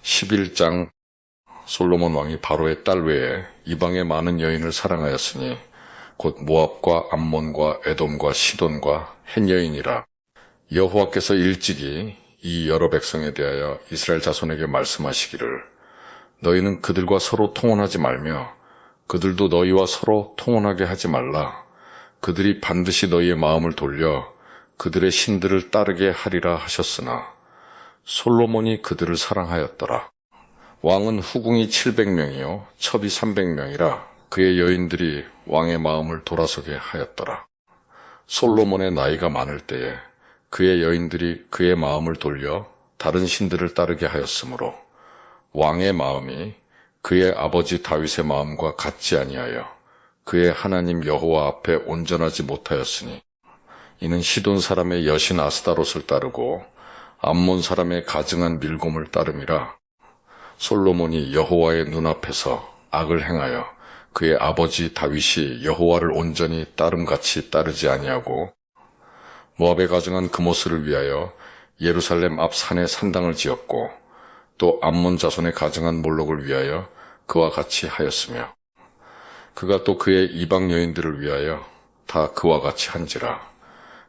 11장. 솔로몬 왕이 바로의 딸 외에 이방의 많은 여인을 사랑하였으니 곧 모압과 암몬과 에돔과 시돈과 헷 여인이라. 여호와께서 일찍이 이 여러 백성에 대하여 이스라엘 자손에게 말씀하시기를 너희는 그들과 서로 통혼하지 말며 그들도 너희와 서로 통혼하게 하지 말라. 그들이 반드시 너희의 마음을 돌려 그들의 신들을 따르게 하리라 하셨으나 솔로몬이 그들을 사랑하였더라. 왕은 후궁이 700명이요 첩이 300명이라 그의 여인들이 왕의 마음을 돌아서게 하였더라. 솔로몬의 나이가 많을 때에 그의 여인들이 그의 마음을 돌려 다른 신들을 따르게 하였으므로 왕의 마음이 그의 아버지 다윗의 마음과 같지 아니하여 그의 하나님 여호와 앞에 온전하지 못하였으니 이는 시돈 사람의 여신 아스다롯을 따르고 암몬 사람의 가증한 밀곰을 따름이라. 솔로몬이 여호와의 눈앞에서 악을 행하여 그의 아버지 다윗이 여호와를 온전히 따름같이 따르지 아니하고 모압에 가증한 그모스를 위하여 예루살렘 앞 산에 산당을 지었고 또 암몬 자손의 가증한 몰록을 위하여 그와 같이 하였으며 그가 또 그의 이방 여인들을 위하여 다 그와 같이 한지라.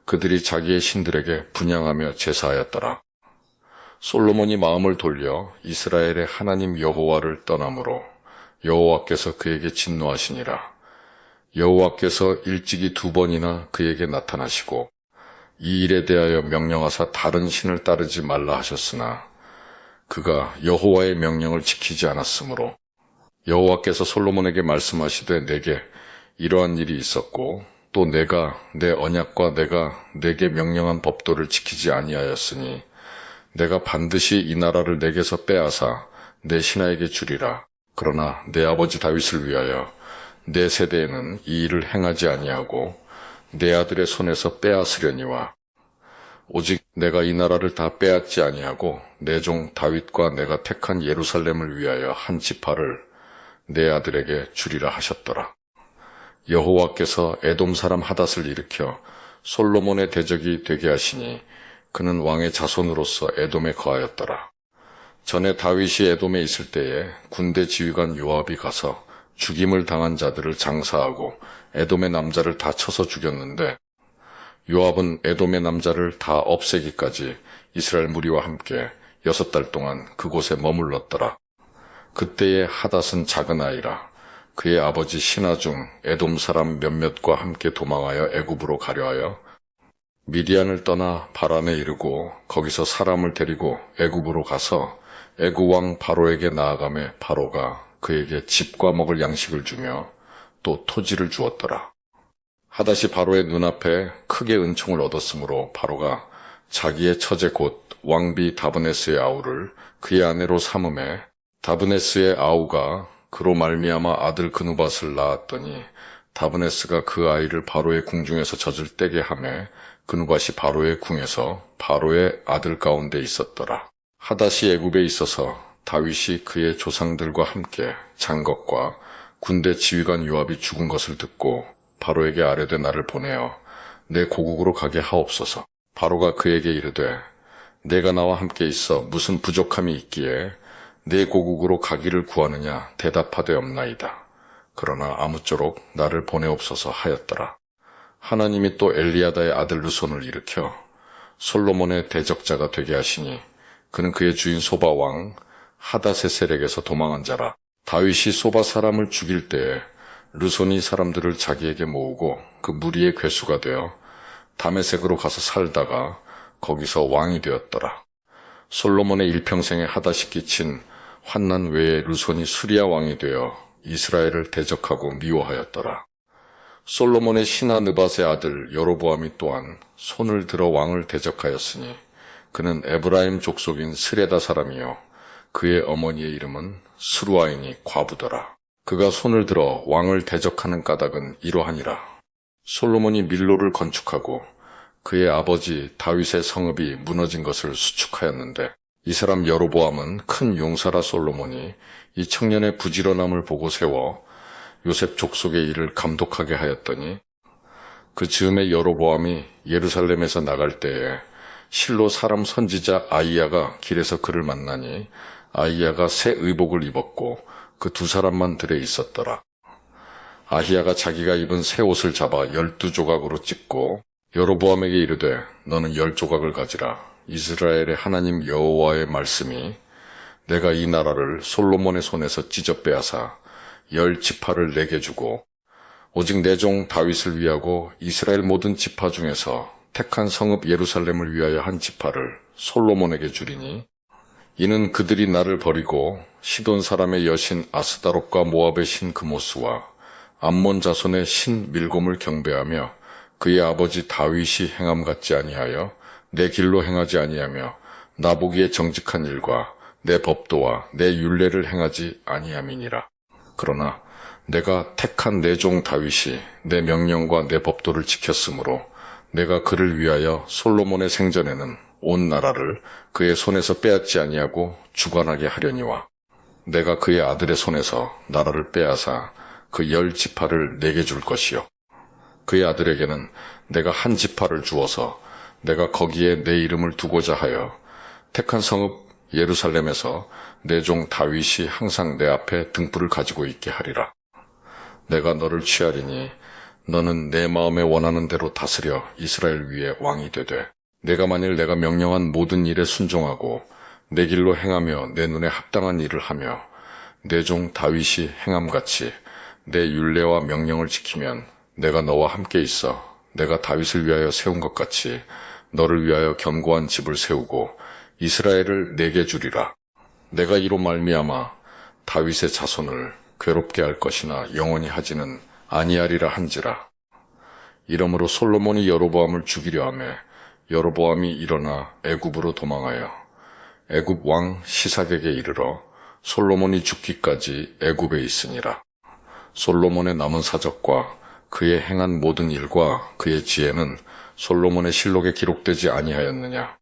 그들이 자기의 신들에게 분향하며 제사하였더라. 솔로몬이 마음을 돌려 이스라엘의 하나님 여호와를 떠나므로 여호와께서 그에게 진노하시니라. 여호와께서 일찍이 2번이나 그에게 나타나시고 이 일에 대하여 명령하사 다른 신을 따르지 말라 하셨으나 그가 여호와의 명령을 지키지 않았으므로 여호와께서 솔로몬에게 말씀하시되 내게 이러한 일이 있었고 또 내가 내 언약과 내가 내게 명령한 법도를 지키지 아니하였으니 내가 반드시 이 나라를 내게서 빼앗아 내 신하에게 주리라. 그러나 내 아버지 다윗을 위하여 내 세대에는 이 일을 행하지 아니하고 내 아들의 손에서 빼앗으려니와 오직 내가 이 나라를 다 빼앗지 아니하고 내 종 다윗과 내가 택한 예루살렘을 위하여 한 지파를 내 아들에게 주리라 하셨더라. 여호와께서 에돔 사람 하닷을 일으켜 솔로몬의 대적이 되게 하시니 그는 왕의 자손으로서 에돔에 거하였더라. 전에 다윗이 에돔에 있을 때에 군대 지휘관 요압이 가서 죽임을 당한 자들을 장사하고 에돔의 남자를 다 쳐서 죽였는데 요압은 에돔의 남자를 다 없애기까지 이스라엘 무리와 함께 6달 동안 그곳에 머물렀더라. 그때의 하닷은 작은 아이라 그의 아버지 신하 중 에돔 사람 몇몇과 함께 도망하여 애굽으로 가려하여 미디안을 떠나 바란에 이르고 거기서 사람을 데리고 애굽으로 가서 애굽 왕 바로에게 나아가매 바로가 그에게 집과 먹을 양식을 주며 또 토지를 주었더라. 하닷이 바로의 눈앞에 크게 은총을 얻었으므로 바로가 자기의 처제 곧 왕비 다브네스의 아우를 그의 아내로 삼음에 다브네스의 아우가 그로 말미암아 아들 그누밧을 낳았더니 다브네스가 그 아이를 바로의 궁중에서 젖을 떼게 하매 그누밧이 바로의 궁에서 바로의 아들 가운데 있었더라. 하닷이 애굽에 있어서 다윗이 그의 조상들과 함께 장것과 군대 지휘관 요압이 죽은 것을 듣고 바로에게 아뢰되 나를 보내어 내 고국으로 가게 하옵소서. 바로가 그에게 이르되 내가 나와 함께 있어 무슨 부족함이 있기에 내 고국으로 가기를 구하느냐 대답하되 없나이다. 그러나 아무쪼록 나를 보내옵소서 하였더라. 하나님이 또 엘리야다의 아들 르손을 일으켜 솔로몬의 대적자가 되게 하시니 그는 그의 주인 소바 왕 하닷의 세력에서 도망한 자라. 다윗이 소바 사람을 죽일 때에 르손이 사람들을 자기에게 모으고 그 무리의 괴수가 되어 다메섹으로 가서 살다가 거기서 왕이 되었더라. 솔로몬의 일평생에 하닷이 끼친 환난 외에 르손이 수리아 왕이 되어 이스라엘을 대적하고 미워하였더라. 솔로몬의 신하 느밧의 아들 여로보암이 또한 손을 들어 왕을 대적하였으니 그는 에브라임 족속인 스레다 사람이요 그의 어머니의 이름은 스루아이니 과부더라. 그가 손을 들어 왕을 대적하는 까닭은 이러하니라. 솔로몬이 밀로를 건축하고 그의 아버지 다윗의 성읍이 무너진 것을 수축하였는데 이 사람 여로보암은 큰 용사라. 솔로몬이 이 청년의 부지런함을 보고 세워 요셉 족속의 일을 감독하게 하였더니 그 즈음에 여로보암이 예루살렘에서 나갈 때에 실로 사람 선지자 아이야가 길에서 그를 만나니 아이야가 새 의복을 입었고 그 두 사람만 들에 있었더라. 아히야가 자기가 입은 새 옷을 잡아 12조각으로 찢고 여로보암에게 이르되 너는 10조각을 가지라. 이스라엘의 하나님 여호와의 말씀이 내가 이 나라를 솔로몬의 손에서 찢어 빼앗아 10지파를 내게 주고 오직 내 종 다윗을 위하고 이스라엘 모든 지파 중에서 택한 성읍 예루살렘을 위하여 한 지파를 솔로몬에게 주리니 이는 그들이 나를 버리고 시돈 사람의 여신 아스다롯과 모압의 신 그모스와 암몬 자손의 신 밀곰을 경배하며 그의 아버지 다윗이 행함 같지 아니하여 내 길로 행하지 아니하며 나보기에 정직한 일과 내 법도와 내 율례를 행하지 아니함이니라. 그러나 내가 택한 내 종 다윗이 내 명령과 내 법도를 지켰으므로 내가 그를 위하여 솔로몬의 생전에는 온 나라를 그의 손에서 빼앗지 아니하고 주관하게 하려니와 내가 그의 아들의 손에서 나라를 빼앗아 그 10지파를 내게 줄 것이요 그의 아들에게는 내가 한 지파를 주어서 내가 거기에 내 이름을 두고자 하여 택한 성읍 예루살렘에서 내 종 다윗이 항상 내 앞에 등불을 가지고 있게 하리라. 내가 너를 취하리니 너는 내 마음에 원하는 대로 다스려 이스라엘 위에 왕이 되되 내가 만일 내가 명령한 모든 일에 순종하고 내 길로 행하며 내 눈에 합당한 일을 하며 내 종 다윗이 행함같이 내 율례와 명령을 지키면 내가 너와 함께 있어 내가 다윗을 위하여 세운 것 같이 너를 위하여 견고한 집을 세우고 이스라엘을 내게 주리라. 내가 이로 말미암아 다윗의 자손을 괴롭게 할 것이나 영원히 하지는 아니하리라 한지라. 이러므로 솔로몬이 여로보암을 죽이려 하며 여로보암이 일어나 애굽으로 도망하여 애굽 왕 시삭에게 이르러 솔로몬이 죽기까지 애굽에 있으니라. 솔로몬의 남은 사적과 그의 행한 모든 일과 그의 지혜는 솔로몬의 실록에 기록되지 아니하였느냐.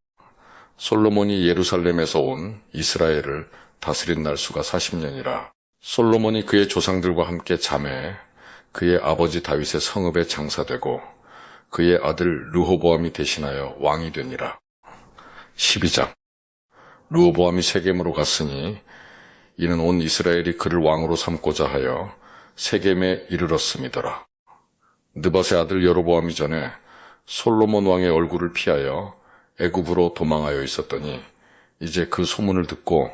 솔로몬이 예루살렘에서 온 이스라엘을 다스린 날수가 40년이라. 솔로몬이 그의 조상들과 함께 잠에 그의 아버지 다윗의 성읍에 장사되고 그의 아들 르호보암이 대신하여 왕이 되니라. 12장. 르호보암이 세겜으로 갔으니 이는 온 이스라엘이 그를 왕으로 삼고자 하여 세겜에 이르렀음이더라. 느밧의 아들 여로보암이 전에 솔로몬 왕의 얼굴을 피하여 애굽으로 도망하여 있었더니 이제 그 소문을 듣고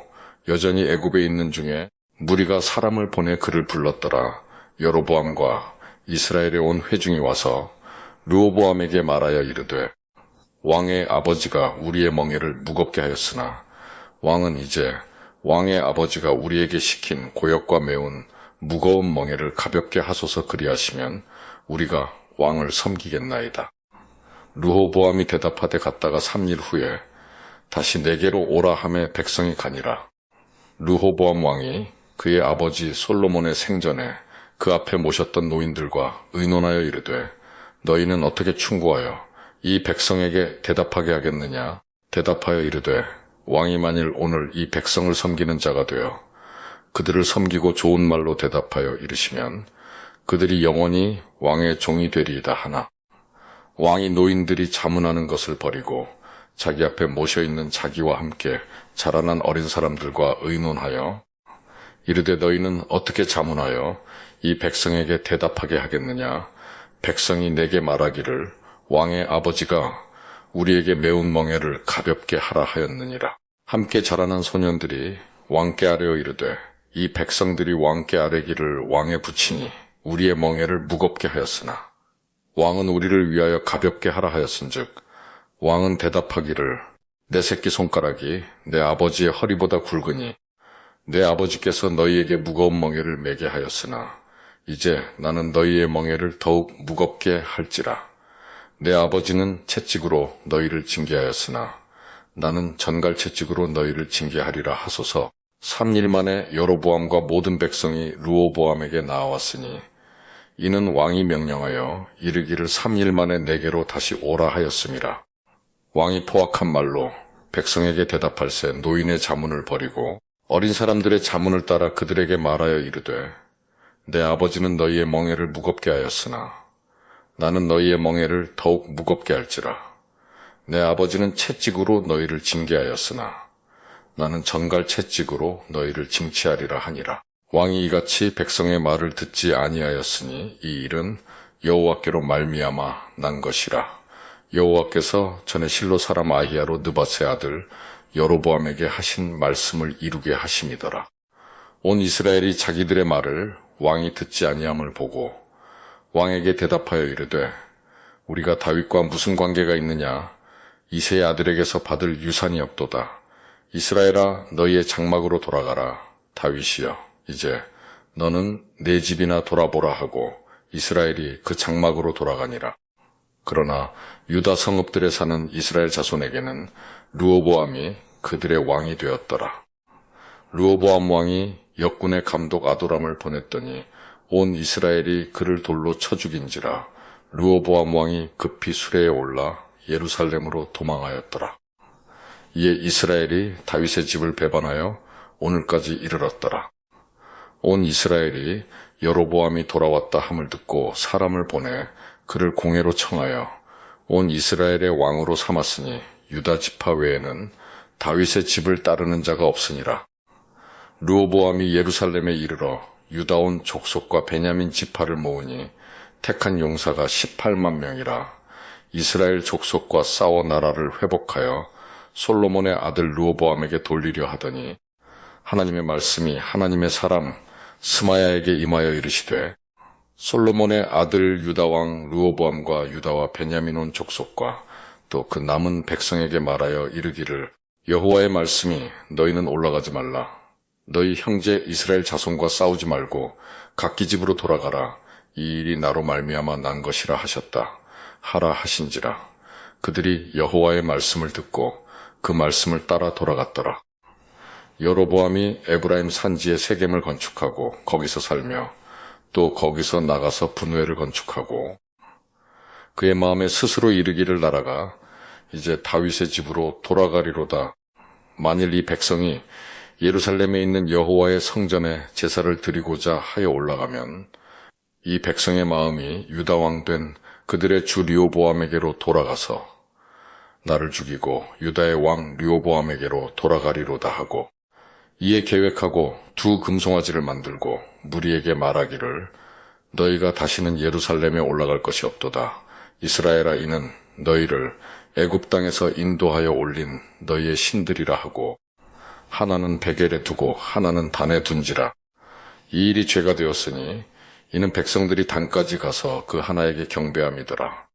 여전히 애굽에 있는 중에 무리가 사람을 보내 그를 불렀더라. 여로보암과 이스라엘에 온 회중이 와서 르호보암에게 말하여 이르되 왕의 아버지가 우리의 멍에를 무겁게 하였으나 왕은 이제 왕의 아버지가 우리에게 시킨 고역과 매운 무거운 멍에를 가볍게 하소서 그리하시면 우리가 왕을 섬기겠나이다. 르호보암이 대답하되 갔다가 3일 후에 다시 내게로 오라 하매 백성이 가니라. 르호보암 왕이 그의 아버지 솔로몬의 생전에 그 앞에 모셨던 노인들과 의논하여 이르되 너희는 어떻게 충고하여 이 백성에게 대답하게 하겠느냐. 대답하여 이르되 왕이 만일 오늘 이 백성을 섬기는 자가 되어 그들을 섬기고 좋은 말로 대답하여 이르시면 그들이 영원히 왕의 종이 되리이다 하나 왕이 노인들이 자문하는 것을 버리고 자기 앞에 모셔있는 자기와 함께 자라난 어린 사람들과 의논하여 이르되 너희는 어떻게 자문하여 이 백성에게 대답하게 하겠느냐. 백성이 내게 말하기를 왕의 아버지가 우리에게 매운 멍에를 가볍게 하라 하였느니라. 함께 자라난 소년들이 왕께 아뢰어 이르되 이 백성들이 왕께 아뢰기를 왕에 붙이니 우리의 멍에를 무겁게 하였으나 왕은 우리를 위하여 가볍게 하라 하였은즉 왕은 대답하기를 내 새끼손가락이 내 아버지의 허리보다 굵으니 내 아버지께서 너희에게 무거운 멍에를 매게 하였으나 이제 나는 너희의 멍에를 더욱 무겁게 할지라. 내 아버지는 채찍으로 너희를 징계하였으나 나는 전갈채찍으로 너희를 징계하리라 하소서. 3일 만에 여로보암과 모든 백성이 르호보암에게 나아왔으니 이는 왕이 명령하여 이르기를 3일 만에 내게로 다시 오라 하였음이라. 왕이 포악한 말로 백성에게 대답할새 노인의 자문을 버리고 어린 사람들의 자문을 따라 그들에게 말하여 이르되 내 아버지는 너희의 멍에를 무겁게 하였으나 나는 너희의 멍에를 더욱 무겁게 할지라. 내 아버지는 채찍으로 너희를 징계하였으나 나는 전갈 채찍으로 너희를 징치하리라 하니라. 왕이 이같이 백성의 말을 듣지 아니하였으니 이 일은 여호와께로 말미암아 난 것이라. 여호와께서 전에 실로 사람 아히야로 느밧의 아들 여로보암에게 하신 말씀을 이루게 하심이더라. 온 이스라엘이 자기들의 말을 왕이 듣지 아니함을 보고 왕에게 대답하여 이르되 우리가 다윗과 무슨 관계가 있느냐? 이새의 아들에게서 받을 유산이 없도다. 이스라엘아 너희의 장막으로 돌아가라. 다윗이여 이제 너는 내 집이나 돌아보라 하고 이스라엘이 그 장막으로 돌아가니라. 그러나 유다 성읍들에 사는 이스라엘 자손에게는 르호보암이 그들의 왕이 되었더라. 르호보암 왕이 역군의 감독 아도람을 보냈더니 온 이스라엘이 그를 돌로 쳐 죽인지라. 르호보암 왕이 급히 수레에 올라 예루살렘으로 도망하였더라. 이에 이스라엘이 다윗의 집을 배반하여 오늘까지 이르렀더라. 온 이스라엘이 여로보암이 돌아왔다 함을 듣고 사람을 보내 그를 공회로 청하여 온 이스라엘의 왕으로 삼았으니 유다 지파 외에는 다윗의 집을 따르는 자가 없으니라. 르호보암이 예루살렘에 이르러 유다 온 족속과 베냐민 지파를 모으니 택한 용사가 18만 명이라. 이스라엘 족속과 싸워 나라를 회복하여 솔로몬의 아들 르호보암에게 돌리려 하더니 하나님의 말씀이 하나님의 사람 스마야에게 임하여 이르시되 솔로몬의 아들 유다왕 르호보암과 유다와 베냐민 온 족속과 또 그 남은 백성에게 말하여 이르기를 여호와의 말씀이 너희는 올라가지 말라. 너희 형제 이스라엘 자손과 싸우지 말고 각기 집으로 돌아가라. 이 일이 나로 말미암아 난 것이라 하셨다. 하라 하신지라. 그들이 여호와의 말씀을 듣고 그 말씀을 따라 돌아갔더라. 여로보암이 에브라임 산지에 세겜을 건축하고 거기서 살며 또 거기서 나가서 분회를 건축하고 그의 마음에 스스로 이르기를 나라가 이제 다윗의 집으로 돌아가리로다. 만일 이 백성이 예루살렘에 있는 여호와의 성전에 제사를 드리고자 하여 올라가면 이 백성의 마음이 유다 왕 된 그들의 주 르호보암에게로 돌아가서 나를 죽이고 유다의 왕 르호보암에게로 돌아가리로다 하고 이에 계획하고 두 금송아지를 만들고 무리에게 말하기를 너희가 다시는 예루살렘에 올라갈 것이 없도다. 이스라엘아 이는 너희를 애굽 땅에서 인도하여 올린 너희의 신들이라 하고 하나는 베겔에 두고 하나는 단에 둔지라. 이 일이 죄가 되었으니 이는 백성들이 단까지 가서 그 하나에게 경배함이더라.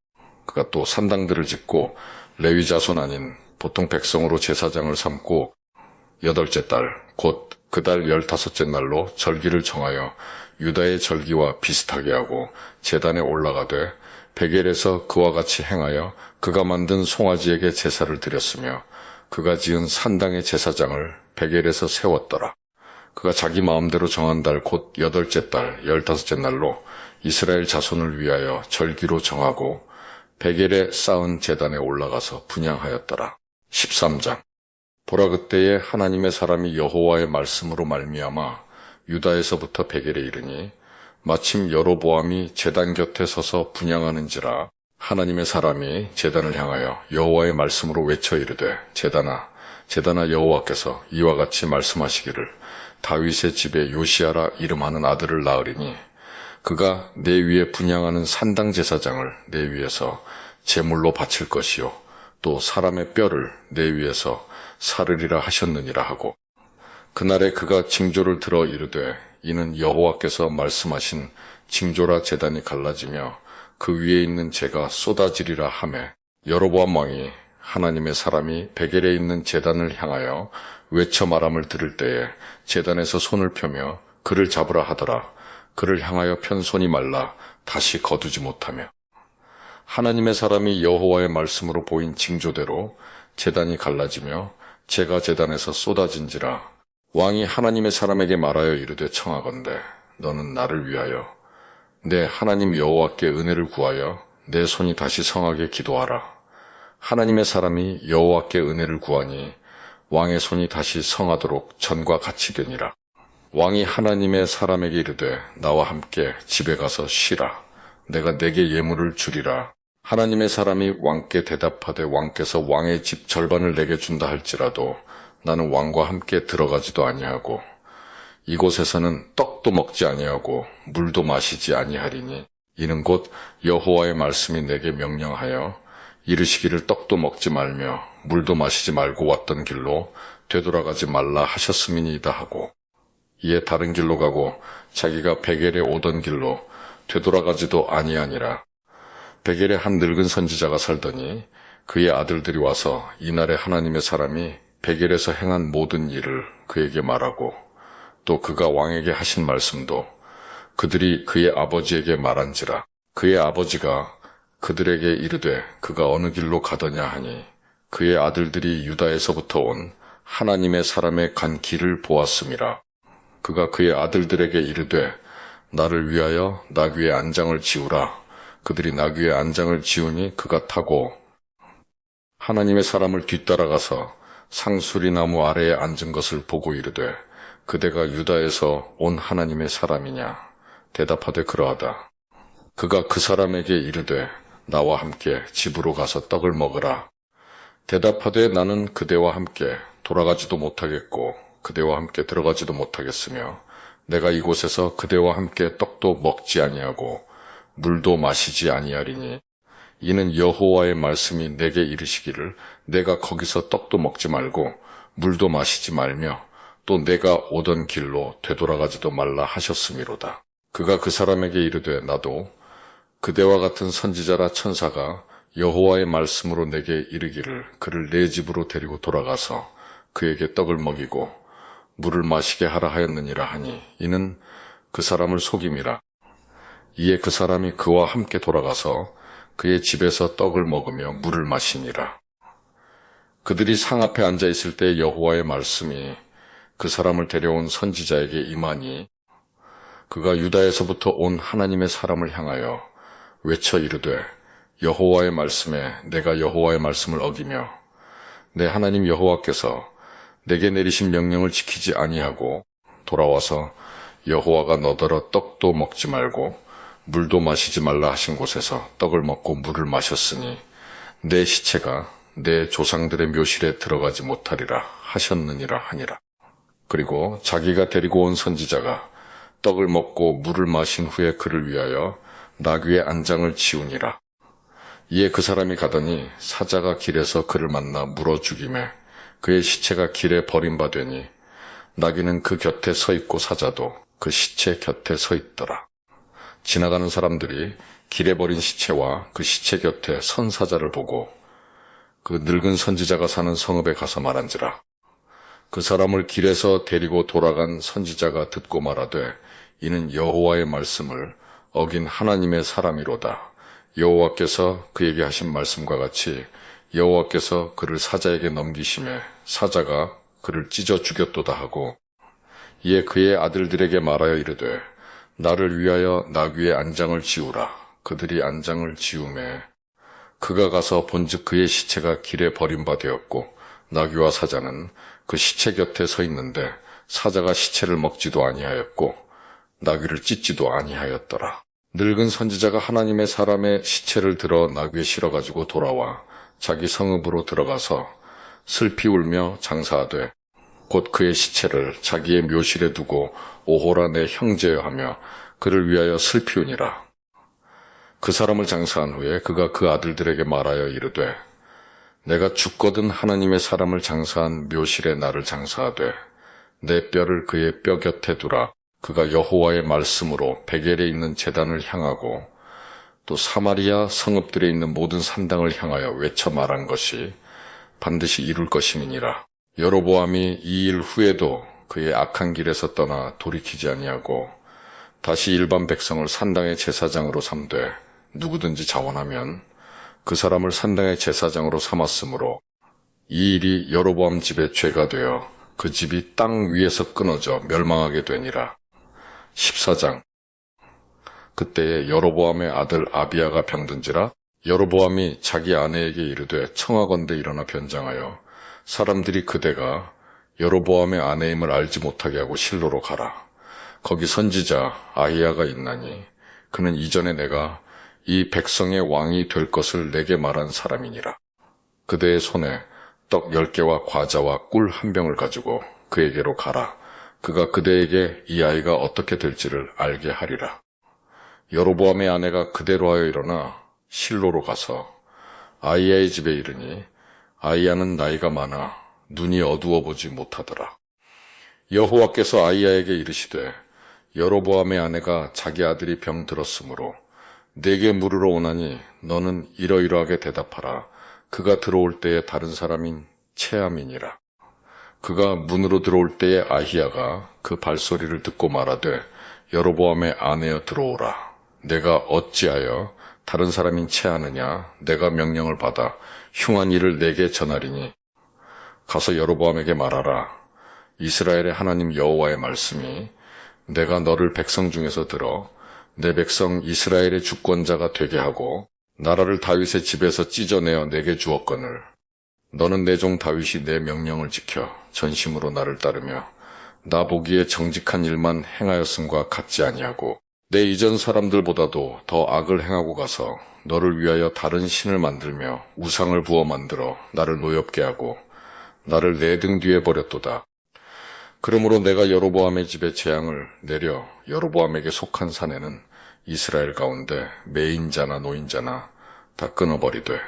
그가 또 산당들을 짓고 레위 자손 아닌 보통 백성으로 제사장을 삼고 8째 달 곧 그 달 15째 날로 절기를 정하여 유다의 절기와 비슷하게 하고 제단에 올라가되 베겔에서 그와 같이 행하여 그가 만든 송아지에게 제사를 드렸으며 그가 지은 산당의 제사장을 베겔에서 세웠더라. 그가 자기 마음대로 정한 달 곧 8째 달 15째 날로 이스라엘 자손을 위하여 절기로 정하고 베겔에 쌓은 제단에 올라가서 분향하였더라. 13장. 보라 그때에 하나님의 사람이 여호와의 말씀으로 말미암아 유다에서부터 베겔에 이르니 마침 여로보암이 제단 곁에 서서 분향하는지라. 하나님의 사람이 제단을 향하여 여호와의 말씀으로 외쳐 이르되 제단아 여호와께서 이와 같이 말씀하시기를 다윗의 집에 요시아라 이름하는 아들을 낳으리니 그가 내 위에 분향하는 산당 제사장을 내 위에서 제물로 바칠 것이요 또 사람의 뼈를 내 위에서 사르리라 하셨느니라 하고 그날에 그가 징조를 들어 이르되 이는 여호와께서 말씀하신 징조라 제단이 갈라지며 그 위에 있는 재가 쏟아지리라 하매 여로보암 왕이 하나님의 사람이 베겔에 있는 제단을 향하여 외쳐 말함을 들을 때에 제단에서 손을 펴며 그를 잡으라 하더라. 그를 향하여 편 손이 말라 다시 거두지 못하며 하나님의 사람이 여호와의 말씀으로 보인 징조대로 제단이 갈라지며 재가 제단에서 쏟아진지라. 왕이 하나님의 사람에게 말하여 이르되 청하건대 너는 나를 위하여 내 하나님 여호와께 은혜를 구하여 내 손이 다시 성하게 기도하라. 하나님의 사람이 여호와께 은혜를 구하니 왕의 손이 다시 성하도록 전과 같이 되니라. 왕이 하나님의 사람에게 이르되 나와 함께 집에 가서 쉬라. 내가 내게 예물을 주리라. 하나님의 사람이 왕께 대답하되 왕께서 왕의 집 절반을 내게 준다 할지라도 나는 왕과 함께 들어가지도 아니하고 이곳에서는 떡도 먹지 아니하고 물도 마시지 아니하리니 이는 곧 여호와의 말씀이 내게 명령하여 이르시기를 떡도 먹지 말며 물도 마시지 말고 왔던 길로 되돌아가지 말라 하셨음이니이다 하고 이에 다른 길로 가고 자기가 베겔에 오던 길로 되돌아가지도 아니하니라. 베겔에 한 늙은 선지자가 살더니 그의 아들들이 와서 이날에 하나님의 사람이 베겔에서 행한 모든 일을 그에게 말하고 또 그가 왕에게 하신 말씀도 그들이 그의 아버지에게 말한지라. 그의 아버지가 그들에게 이르되 그가 어느 길로 가더냐 하니 그의 아들들이 유다에서부터 온 하나님의 사람의 간 길을 보았음이라. 그가 그의 아들들에게 이르되 나를 위하여 나귀의 안장을 지우라. 그들이 나귀의 안장을 지우니 그가 타고 하나님의 사람을 뒤따라가서 상수리 나무 아래에 앉은 것을 보고 이르되 그대가 유다에서 온 하나님의 사람이냐? 대답하되 그러하다. 그가 그 사람에게 이르되 나와 함께 집으로 가서 떡을 먹으라. 대답하되 나는 그대와 함께 돌아가지도 못하겠고 그대와 함께 들어가지도 못하겠으며 내가 이곳에서 그대와 함께 떡도 먹지 아니하고 물도 마시지 아니하리니 이는 여호와의 말씀이 내게 이르시기를 내가 거기서 떡도 먹지 말고 물도 마시지 말며 또 내가 오던 길로 되돌아가지도 말라 하셨음이로다. 그가 그 사람에게 이르되 나도 그대와 같은 선지자라 천사가 여호와의 말씀으로 내게 이르기를 그를 내 집으로 데리고 돌아가서 그에게 떡을 먹이고 물을 마시게 하라 하였느니라 하니 이는 그 사람을 속임이라. 이에 그 사람이 그와 함께 돌아가서 그의 집에서 떡을 먹으며 물을 마시니라. 그들이 상 앞에 앉아 있을 때 여호와의 말씀이 그 사람을 데려온 선지자에게 임하니 그가 유다에서부터 온 하나님의 사람을 향하여 외쳐 이르되 여호와의 말씀에 내가 여호와의 말씀을 어기며 내 하나님 여호와께서 내게 내리신 명령을 지키지 아니하고 돌아와서 여호와가 너더러 떡도 먹지 말고 물도 마시지 말라 하신 곳에서 떡을 먹고 물을 마셨으니 내 시체가 내 조상들의 묘실에 들어가지 못하리라 하셨느니라 하니라. 그리고 자기가 데리고 온 선지자가 떡을 먹고 물을 마신 후에 그를 위하여 나귀의 안장을 지우니라. 이에 그 사람이 가더니 사자가 길에서 그를 만나 물어 죽이매 그의 시체가 길에 버림받으니 나귀는 그 곁에 서 있고 사자도 그 시체 곁에 서 있더라. 지나가는 사람들이 길에 버린 시체와 그 시체 곁에 선 사자를 보고 그 늙은 선지자가 사는 성읍에 가서 말한지라. 그 사람을 길에서 데리고 돌아간 선지자가 듣고 말하되 이는 여호와의 말씀을 어긴 하나님의 사람이로다. 여호와께서 그에게 하신 말씀과 같이 여호와께서 그를 사자에게 넘기심에 사자가 그를 찢어 죽였도다 하고 이에 그의 아들들에게 말하여 이르되 나를 위하여 나귀의 안장을 지우라. 그들이 안장을 지우매 그가 가서 본즉 그의 시체가 길에 버림받았고 나귀와 사자는 그 시체 곁에 서 있는데 사자가 시체를 먹지도 아니하였고 나귀를 찢지도 아니하였더라. 늙은 선지자가 하나님의 사람의 시체를 들어 나귀에 실어가지고 돌아와 자기 성읍으로 들어가서 슬피 울며 장사하되 곧 그의 시체를 자기의 묘실에 두고 오호라 내 형제여 하며 그를 위하여 슬피 우니라. 그 사람을 장사한 후에 그가 그 아들들에게 말하여 이르되 내가 죽거든 하나님의 사람을 장사한 묘실에 나를 장사하되 내 뼈를 그의 뼈 곁에 두라. 그가 여호와의 말씀으로 베겔에 있는 제단을 향하고 또 사마리아 성읍들에 있는 모든 산당을 향하여 외쳐 말한 것이 반드시 이룰 것임이니라. 여로보암이 이 일 후에도 그의 악한 길에서 떠나 돌이키지 아니하고 다시 일반 백성을 산당의 제사장으로 삼되 누구든지 자원하면 그 사람을 산당의 제사장으로 삼았으므로 이 일이 여로보암 집의 죄가 되어 그 집이 땅 위에서 끊어져 멸망하게 되니라. 14장. 그때에 여로보암의 아들 아비야가 병든지라. 여로보암이 자기 아내에게 이르되 청하건대 일어나 변장하여 사람들이 그대가 여로보암의 아내임을 알지 못하게 하고 실로로 가라. 거기 선지자 아히야가 있나니 그는 이전에 내가 이 백성의 왕이 될 것을 내게 말한 사람이니라. 그대의 손에 떡 10개와 과자와 꿀 1병을 가지고 그에게로 가라. 그가 그대에게 이 아이가 어떻게 될지를 알게 하리라. 여로보암의 아내가 그대로 하여 일어나 실로로 가서 아이야의 집에 이르니 아이야는 나이가 많아 눈이 어두워 보지 못하더라. 여호와께서 아이야에게 이르시되 여로보암의 아내가 자기 아들이 병들었으므로 내게 물으러 오나니 너는 이러이러하게 대답하라. 그가 들어올 때에 다른 사람인 체함이니라. 그가 문으로 들어올 때에 아히야가 그 발소리를 듣고 말하되 여로보암의 아내여 들어오라. 내가 어찌하여 다른 사람인 체하느냐. 내가 명령을 받아 흉한 일을 내게 전하리니 가서 여로보암에게 말하라. 이스라엘의 하나님 여호와의 말씀이 내가 너를 백성 중에서 들어 내 백성 이스라엘의 주권자가 되게 하고 나라를 다윗의 집에서 찢어내어 내게 주었거늘 너는 내 종 다윗이 내 명령을 지켜 전심으로 나를 따르며 나 보기에 정직한 일만 행하였음과 같지 아니하고 내 이전 사람들보다도 더 악을 행하고 가서 너를 위하여 다른 신을 만들며 우상을 부어 만들어 나를 노엽게 하고 나를 내 등 뒤에 버렸도다. 그러므로 내가 여로보암의 집에 재앙을 내려 여로보암에게 속한 사내는 이스라엘 가운데 매인자나 노인자나 다 끊어버리되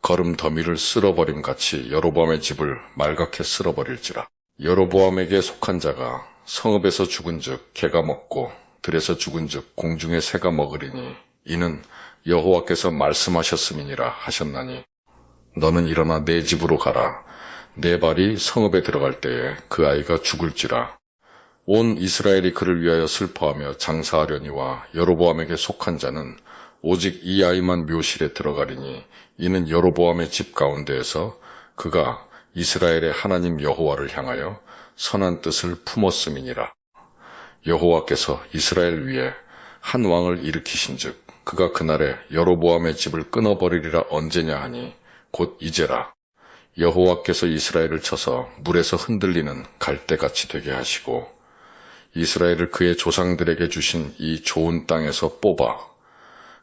거름 더미를 쓸어버림 같이 여로보암의 집을 말갛게 쓸어버릴지라. 여로보암에게 속한 자가 성읍에서 죽은즉 개가 먹고 들에서 죽은즉 공중의 새가 먹으리니 이는 여호와께서 말씀하셨음이니라 하셨나니 너는 일어나 내 집으로 가라. 내 발이 성읍에 들어갈 때에 그 아이가 죽을지라. 온 이스라엘이 그를 위하여 슬퍼하며 장사하려니와 여로보암에게 속한 자는 오직 이 아이만 묘실에 들어가리니 이는 여로보암의 집 가운데에서 그가 이스라엘의 하나님 여호와를 향하여 선한 뜻을 품었음이니라. 여호와께서 이스라엘 위에 한 왕을 일으키신즉 그가 그날에 여로보암의 집을 끊어버리리라. 언제냐 하니 곧 이제라. 여호와께서 이스라엘을 쳐서 물에서 흔들리는 갈대같이 되게 하시고 이스라엘을 그의 조상들에게 주신 이 좋은 땅에서 뽑아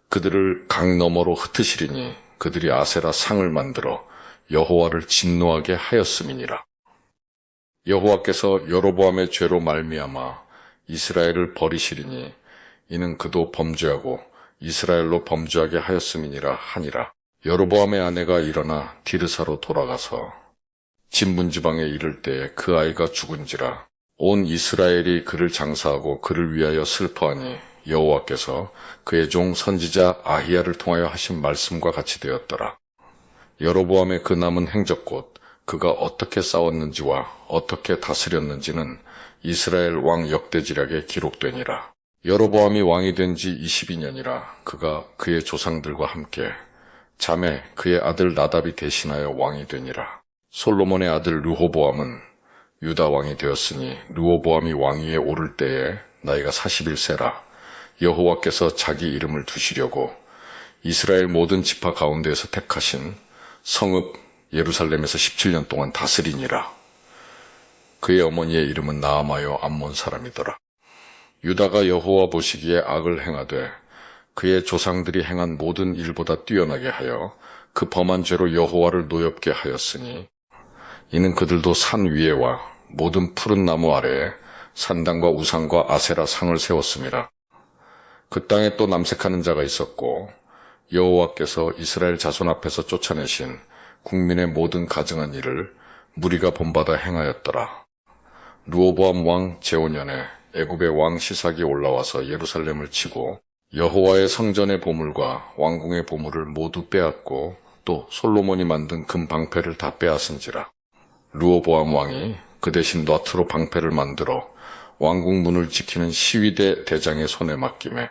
그들을 강 너머로 흩으시리니 그들이 아세라 상을 만들어 여호와를 진노하게 하였음이니라. 여호와께서 여로보암의 죄로 말미암아 이스라엘을 버리시리니 이는 그도 범죄하고 이스라엘로 범죄하게 하였음이니라 하니라. 여로보암의 아내가 일어나 디르사로 돌아가서 진문지방에 이를 때에 그 아이가 죽은지라. 온 이스라엘이 그를 장사하고 그를 위하여 슬퍼하니 여호와께서 그의 종 선지자 아히야를 통하여 하신 말씀과 같이 되었더라. 여로보암의 그 남은 행적 곧 그가 어떻게 싸웠는지와 어떻게 다스렸는지는 이스라엘 왕 역대지략에 기록되니라. 여로보암이 왕이 된 지 22년이라 그가 그의 조상들과 함께 자매 그의 아들 나답이 대신하여 왕이 되니라. 솔로몬의 아들 르호보암은 유다 왕이 되었으니 르호보암이 왕위에 오를 때에 나이가 41세라. 여호와께서 자기 이름을 두시려고 이스라엘 모든 지파 가운데에서 택하신 성읍 예루살렘에서 17년 동안 다스리니라. 그의 어머니의 이름은 나아마요 암몬 사람이더라. 유다가 여호와 보시기에 악을 행하되 그의 조상들이 행한 모든 일보다 뛰어나게 하여 그 범한 죄로 여호와를 노엽게 하였으니 이는 그들도 산 위에와 모든 푸른 나무 아래에 산당과 우상과 아세라 상을 세웠음이라. 그 땅에 또 남색하는 자가 있었고 여호와께서 이스라엘 자손 앞에서 쫓아내신 국민의 모든 가증한 일을 무리가 본받아 행하였더라. 르호보암 왕 제5년에 애굽의 왕 시삭이 올라와서 예루살렘을 치고 여호와의 성전의 보물과 왕궁의 보물을 모두 빼앗고 또 솔로몬이 만든 금 방패를 다 빼앗은지라. 르호보암 왕이 그 대신 낫으로 방패를 만들어 왕궁 문을 지키는 시위대 대장의 손에 맡기매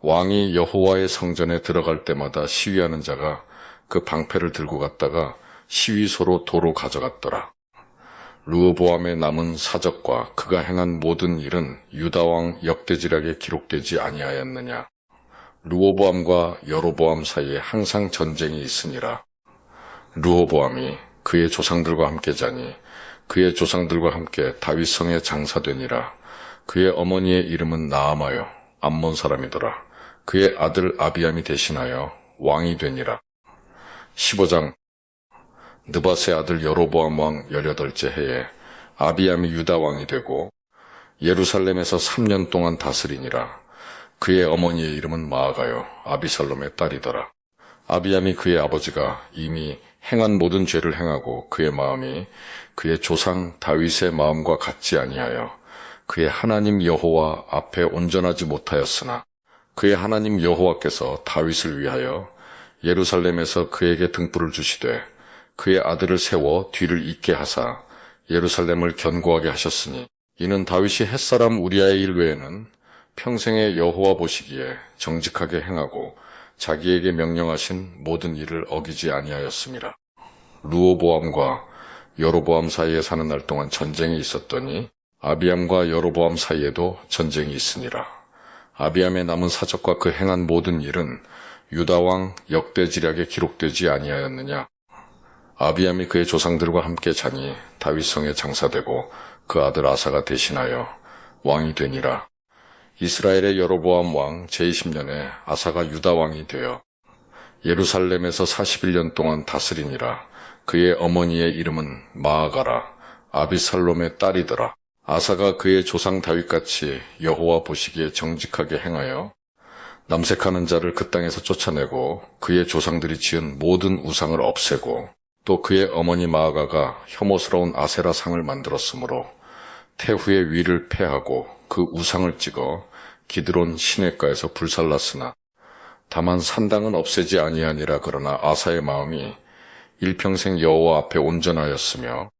왕이 여호와의 성전에 들어갈 때마다 시위하는 자가 그 방패를 들고 갔다가 시위소로 도로 가져갔더라. 르호보암의 남은 사적과 그가 행한 모든 일은 유다왕 역대지략에 기록되지 아니하였느냐. 르호보암과 여로보암 사이에 항상 전쟁이 있으니라. 르호보암이 그의 조상들과 함께 자니 그의 조상들과 함께 다윗성에 장사되니라. 그의 어머니의 이름은 나아마요 암몬 사람이더라. 그의 아들 아비암이 대신하여 왕이 되니라. 15장. 느밧의 아들 여로보암 왕 18째 해에 아비암이 유다 왕이 되고 예루살렘에서 3년 동안 다스리니라. 그의 어머니의 이름은 마아가요 아비살롬의 딸이더라. 아비암이 그의 아버지가 이미 행한 모든 죄를 행하고 그의 마음이 그의 조상 다윗의 마음과 같지 아니하여 그의 하나님 여호와 앞에 온전하지 못하였으나 그의 하나님 여호와께서 다윗을 위하여 예루살렘에서 그에게 등불을 주시되 그의 아들을 세워 뒤를 잇게 하사 예루살렘을 견고하게 하셨으니 이는 다윗이 햇사람 우리아의 일 외에는 평생에 여호와 보시기에 정직하게 행하고 자기에게 명령하신 모든 일을 어기지 아니하였습니다. 르호보암과 여로보암 사이에 사는 날 동안 전쟁이 있었더니 아비암과 여로보암 사이에도 전쟁이 있으니라. 아비암의 남은 사적과 그 행한 모든 일은 유다왕 역대지략에 기록되지 아니하였느냐. 아비암이 그의 조상들과 함께 자니 다윗성에 장사되고 그 아들 아사가 대신하여 왕이 되니라. 이스라엘의 여로보암 왕 제20년에 아사가 유다 왕이 되어 예루살렘에서 41년 동안 다스리니라. 그의 어머니의 이름은 마아가라. 아비살롬의 딸이더라. 아사가 그의 조상 다윗같이 여호와 보시기에 정직하게 행하여 남색하는 자를 그 땅에서 쫓아내고 그의 조상들이 지은 모든 우상을 없애고 또 그의 어머니 마아가가 혐오스러운 아세라 상을 만들었으므로 태후의 위를 패하고 그 우상을 찍어 기드론 시냇가에서 불살랐으나 다만 산당은 없애지 아니하니라. 그러나 아사의 마음이 일평생 여호와 앞에 온전하였으며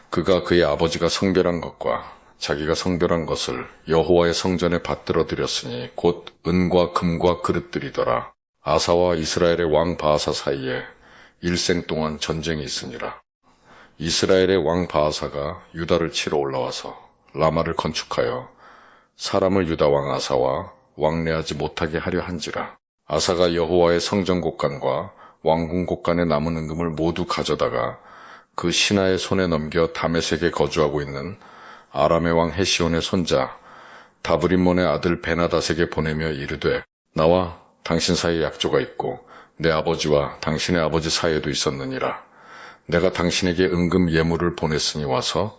그가 그의 아버지가 성별한 것과 자기가 성별한 것을 여호와의 성전에 받들어 드렸으니 곧 은과 금과 그릇들이더라. 아사와 이스라엘의 왕 바아사 사이에 일생 동안 전쟁이 있으니라. 이스라엘의 왕 바아사가 유다를 치러 올라와서 라마를 건축하여 사람을 유다 왕 아사와 왕래하지 못하게 하려 한지라. 아사가 여호와의 성전 곳간과 왕궁 곳간에 남은 은금을 모두 가져다가 그 신하의 손에 넘겨 다메섹에 거주하고 있는 아람의 왕 헤시온의 손자 다브림몬의 아들 베나닷에게 보내며 이르되 나와 당신 사이에 약조가 있고 내 아버지와 당신의 아버지 사이에도 있었느니라. 내가 당신에게 은금 예물을 보냈으니 와서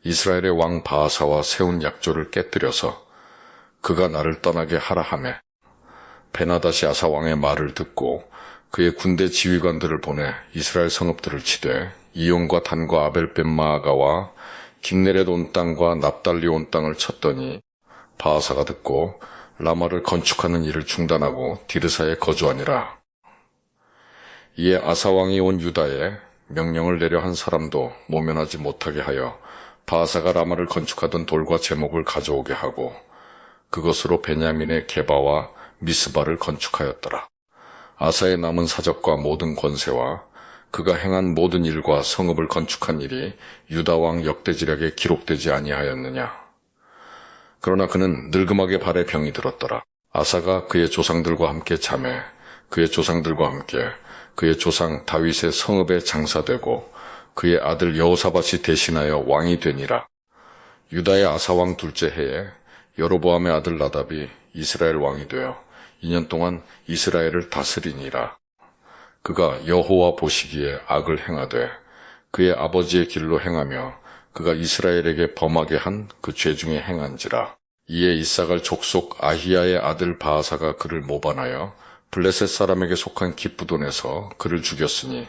이스라엘의 왕 바아사와 세운 약조를 깨뜨려서 그가 나를 떠나게 하라 하매 베나닷이 아사 왕의 말을 듣고 그의 군대 지휘관들을 보내 이스라엘 성읍들을 치되 이온과 단과 아벨벳마아가와 긴네렛 온 땅과 납달리 온 땅을 쳤더니 바아사가 듣고 라마를 건축하는 일을 중단하고 디르사에 거주하니라. 이에 아사 왕이 온 유다에 명령을 내려 한 사람도 모면하지 못하게 하여 바아사가 라마를 건축하던 돌과 제목을 가져오게 하고 그것으로 베냐민의 게바와 미스바를 건축하였더라. 아사의 남은 사적과 모든 권세와 그가 행한 모든 일과 성읍을 건축한 일이 유다왕 역대지략에 기록되지 아니하였느냐. 그러나 그는 늙음하게 발에 병이 들었더라. 아사가 그의 조상들과 함께 잠에 그의 조상들과 함께 그의 조상 다윗의 성읍에 장사되고 그의 아들 여호사밧이 대신하여 왕이 되니라. 유다의 아사왕 둘째 해에 여로보암의 아들 나답이 이스라엘 왕이 되어 2년 동안 이스라엘을 다스리니라. 그가 여호와 보시기에 악을 행하되 그의 아버지의 길로 행하며 그가 이스라엘에게 범하게 한 그 죄 중에 행한지라. 이에 이사갈 족속 아히야의 아들 바아사가 그를 모반하여 블레셋 사람에게 속한 기브돈에서 그를 죽였으니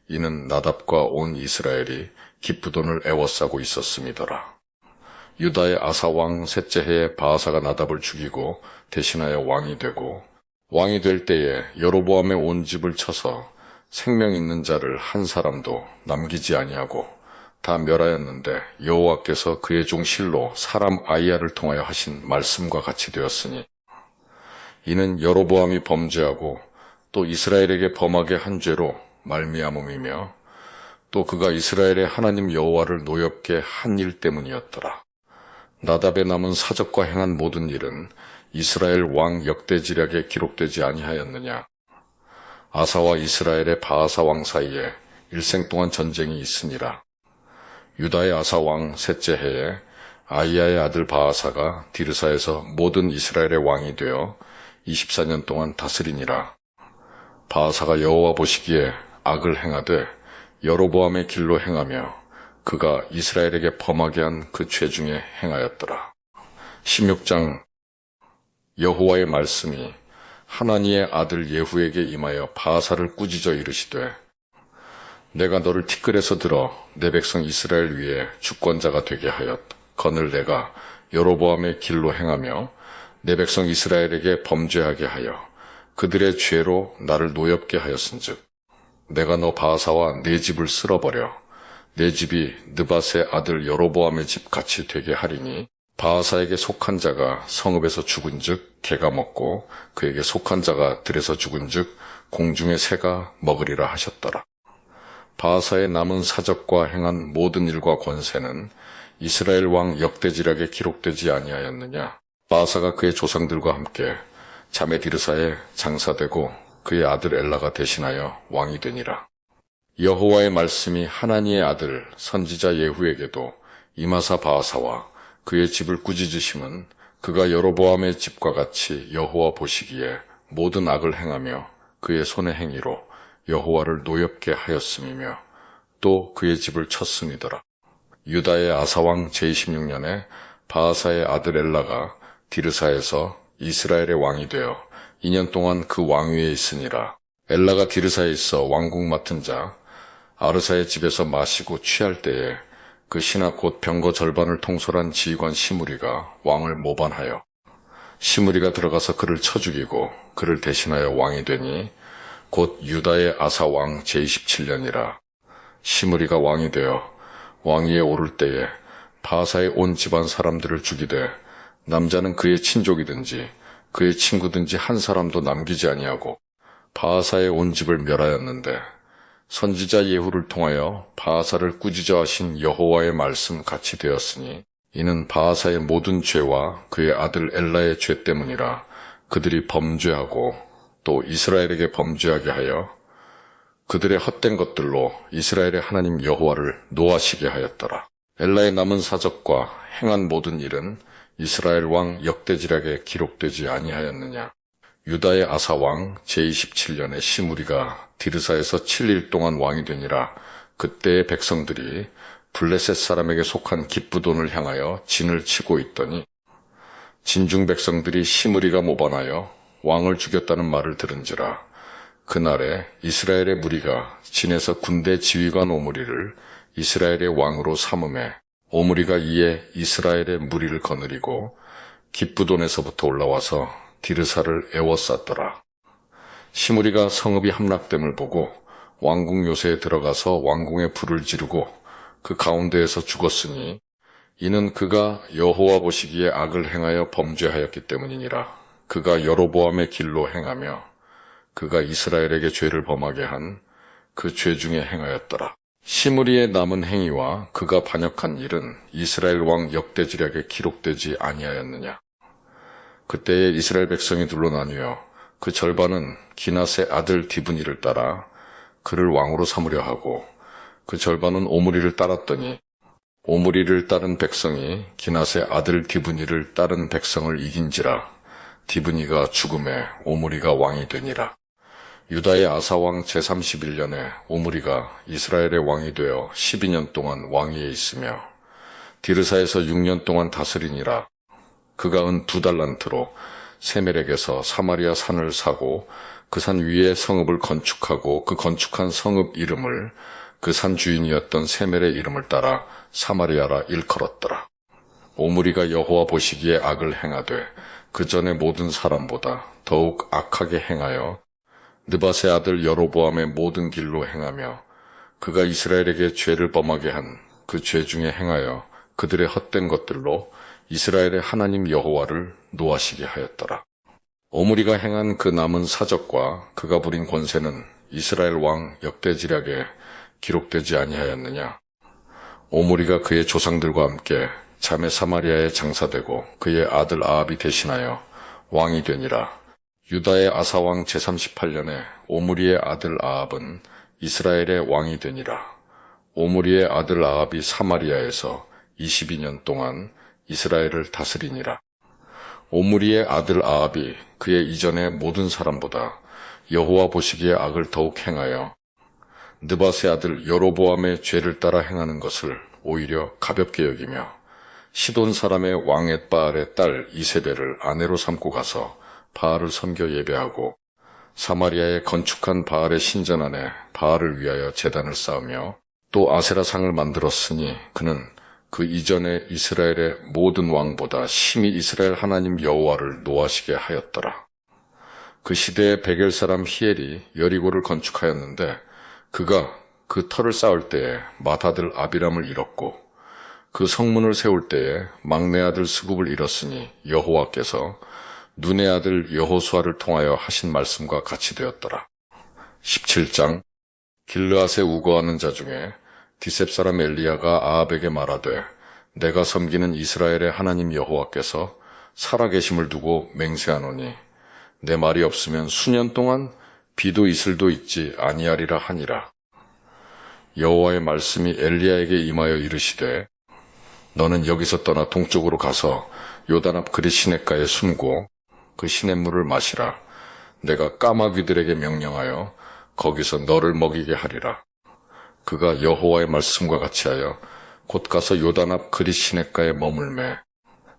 이는 나답과 온 이스라엘이 기브돈을 애워싸고 있었음이더라. 유다의 아사 왕 셋째 해에 바아사가 나답을 죽이고 대신하여 왕이 되고 왕이 될 때에 여로보암의 온 집을 쳐서 생명 있는 자를 한 사람도 남기지 아니하고 다 멸하였는데 여호와께서 그의 종 실로 사람 아이야를 통하여 하신 말씀과 같이 되었으니 이는 여로보암이 범죄하고 또 이스라엘에게 범하게 한 죄로 말미암음이며 또 그가 이스라엘의 하나님 여호와를 노엽게 한 일 때문이었더라. 나답의 남은 사적과 행한 모든 일은 이스라엘 왕 역대지략에 기록되지 아니하였느냐. 아사와 이스라엘의 바아사 왕 사이에 일생 동안 전쟁이 있으니라. 유다의 아사 왕 셋째 해에 아이야의 아들 바아사가 디르사에서 모든 이스라엘의 왕이 되어 24년 동안 다스리니라. 바하사가 여호와 보시기에 악을 행하되 여로보암의 길로 행하며 그가 이스라엘에게 범하게 한 그 죄 중에 행하였더라. 16장. 여호와의 말씀이 하나니의 아들 예후에게 임하여 바하사를 꾸짖어 이르시되 내가 너를 티끌에서 들어 내 백성 이스라엘 위에 주권자가 되게 하였거늘 내가 여로보암의 길로 행하며 내 백성 이스라엘에게 범죄하게 하여 그들의 죄로 나를 노엽게 하였은즉 내가 너 바하사와 내 집을 쓸어버려 내 집이 느밧의 아들 여로보암의 집 같이 되게 하리니 바하사에게 속한 자가 성읍에서 죽은즉 개가 먹고 그에게 속한 자가 들에서 죽은즉 공중의 새가 먹으리라 하셨더라. 바하사의 남은 사적과 행한 모든 일과 권세는 이스라엘 왕 역대지략에 기록되지 아니하였느냐. 바하사가 그의 조상들과 함께 자매 디르사에 장사되고 그의 아들 엘라가 대신하여 왕이 되니라. 여호와의 말씀이 하나니의 아들 선지자 예후에게도 임하사 바하사와 그의 집을 꾸짖으심은 그가 여로보암의 집과 같이 여호와 보시기에 모든 악을 행하며 그의 손의 행위로 여호와를 노엽게 하였음이며 또 그의 집을 쳤음이더라. 유다의 아사왕 제26년에 바하사의 아들 엘라가 디르사에서 이스라엘의 왕이 되어 2년 동안 그 왕위에 있으니라. 엘라가 디르사에 있어 왕국 맡은 자 아르사의 집에서 마시고 취할 때에 그 신하 곧 병거 절반을 통솔한 지휘관 시므리가 왕을 모반하여 시므리가 들어가서 그를 쳐 죽이고 그를 대신하여 왕이 되니 곧 유다의 아사 왕 제27년이라. 시므리가 왕이 되어 왕위에 오를 때에 바하사의 온 집안 사람들을 죽이되 남자는 그의 친족이든지 그의 친구든지 한 사람도 남기지 아니하고 바하사의 온 집을 멸하였는데 선지자 예후를 통하여 바하사를 꾸짖어 하신 여호와의 말씀 같이 되었으니 이는 바하사의 모든 죄와 그의 아들 엘라의 죄 때문이라. 그들이 범죄하고 또 이스라엘에게 범죄하게 하여 그들의 헛된 것들로 이스라엘의 하나님 여호와를 노하시게 하였더라. 엘라의 남은 사적과 행한 모든 일은 이스라엘 왕 역대지략에 기록되지 아니하였느냐. 유다의 아사 왕 제27년에 시므리가 디르사에서 7일 동안 왕이 되니라. 그때의 백성들이 블레셋 사람에게 속한 기브돈을 향하여 진을 치고 있더니 진중 백성들이 시므리가 모반하여 왕을 죽였다는 말을 들은지라. 그날에 이스라엘의 무리가 진에서 군대 지휘관 오므리를 이스라엘의 왕으로 삼음해 오므리가 이에 이스라엘의 무리를 거느리고 기브돈에서부터 올라와서 디르사를 에워쌌더라. 시므리가 성읍이 함락됨을 보고 왕궁 요새에 들어가서 왕궁에 불을 지르고 그 가운데에서 죽었으니 이는 그가 여호와 보시기에 악을 행하여 범죄하였기 때문이니라. 그가 여로보암의 길로 행하며 그가 이스라엘에게 죄를 범하게 한 그 죄 중에 행하였더라. 시므리의 남은 행위와 그가 반역한 일은 이스라엘 왕 역대지략에 기록되지 아니하였느냐. 그때에 이스라엘 백성이 둘로 나뉘어 그 절반은 기낫의 아들 디브니를 따라 그를 왕으로 삼으려 하고 그 절반은 오므리를 따랐더니 오므리를 따른 백성이 기낫의 아들 디브니를 따른 백성을 이긴지라. 디브니가 죽음에 오므리가 왕이 되니라. 유다의 아사왕 제31년에 오므리가 이스라엘의 왕이 되어 12년 동안 왕위에 있으며 디르사에서 6년 동안 다스리니라. 그가 은 2달란트로 세멜에게서 사마리아 산을 사고 그 산 위에 성읍을 건축하고 그 건축한 성읍 이름을 그 산 주인이었던 세멜의 이름을 따라 사마리아라 일컬었더라. 오므리가 여호와 보시기에 악을 행하되 그 전에 모든 사람보다 더욱 악하게 행하여 느밧의 아들 여로보암의 모든 길로 행하며 그가 이스라엘에게 죄를 범하게 한 그 죄 중에 행하여 그들의 헛된 것들로 이스라엘의 하나님 여호와를 노하시게 하였더라. 오므리가 행한 그 남은 사적과 그가 부린 권세는 이스라엘 왕 역대지략에 기록되지 아니하였느냐. 오므리가 그의 조상들과 함께 자매 사마리아에 장사되고 그의 아들 아합이 대신하여 왕이 되니라. 유다의 아사왕 제38년에 오므리의 아들 아합은 이스라엘의 왕이 되니라. 오므리의 아들 아합이 사마리아에서 22년 동안 이스라엘을 다스리니라. 오므리의 아들 아합이 그의 이전의 모든 사람보다 여호와 보시기에 악을 더욱 행하여 느밧의 아들 여로보암의 죄를 따라 행하는 것을 오히려 가볍게 여기며 시돈 사람의 왕의 바알의 딸 이세벨을 아내로 삼고 가서 바알을 섬겨 예배하고 사마리아에 건축한 바알의 신전 안에 바알을 위하여 제단을 쌓으며 또 아세라상을 만들었으니 그는 그 이전에 이스라엘의 모든 왕보다 심히 이스라엘 하나님 여호와를 노하시게 하였더라. 그 시대에 베겔 사람 히엘이 여리고를 건축하였는데 그가 그 터를 쌓을 때에 맏아들 아비람을 잃었고 그 성문을 세울 때에 막내 아들 스굽을 잃었으니 여호와께서 눈의 아들 여호수아를 통하여 하신 말씀과 같이 되었더라. 17장 길르앗에 우거하는 자 중에 디셉 사람 엘리야가 아합에게 말하되 내가 섬기는 이스라엘의 하나님 여호와께서 살아계심을 두고 맹세하노니 내 말이 없으면 수년 동안 비도 이슬도 있지 아니하리라 하니라. 여호와의 말씀이 엘리야에게 임하여 이르시되 너는 여기서 떠나 동쪽으로 가서 요단 앞 그릿 시냇가에 숨고 그 시냇물을 마시라. 내가 까마귀들에게 명령하여 거기서 너를 먹이게 하리라. 그가 여호와의 말씀과 같이 하여 곧 가서 요단 앞 그릿 시냇가에 머물매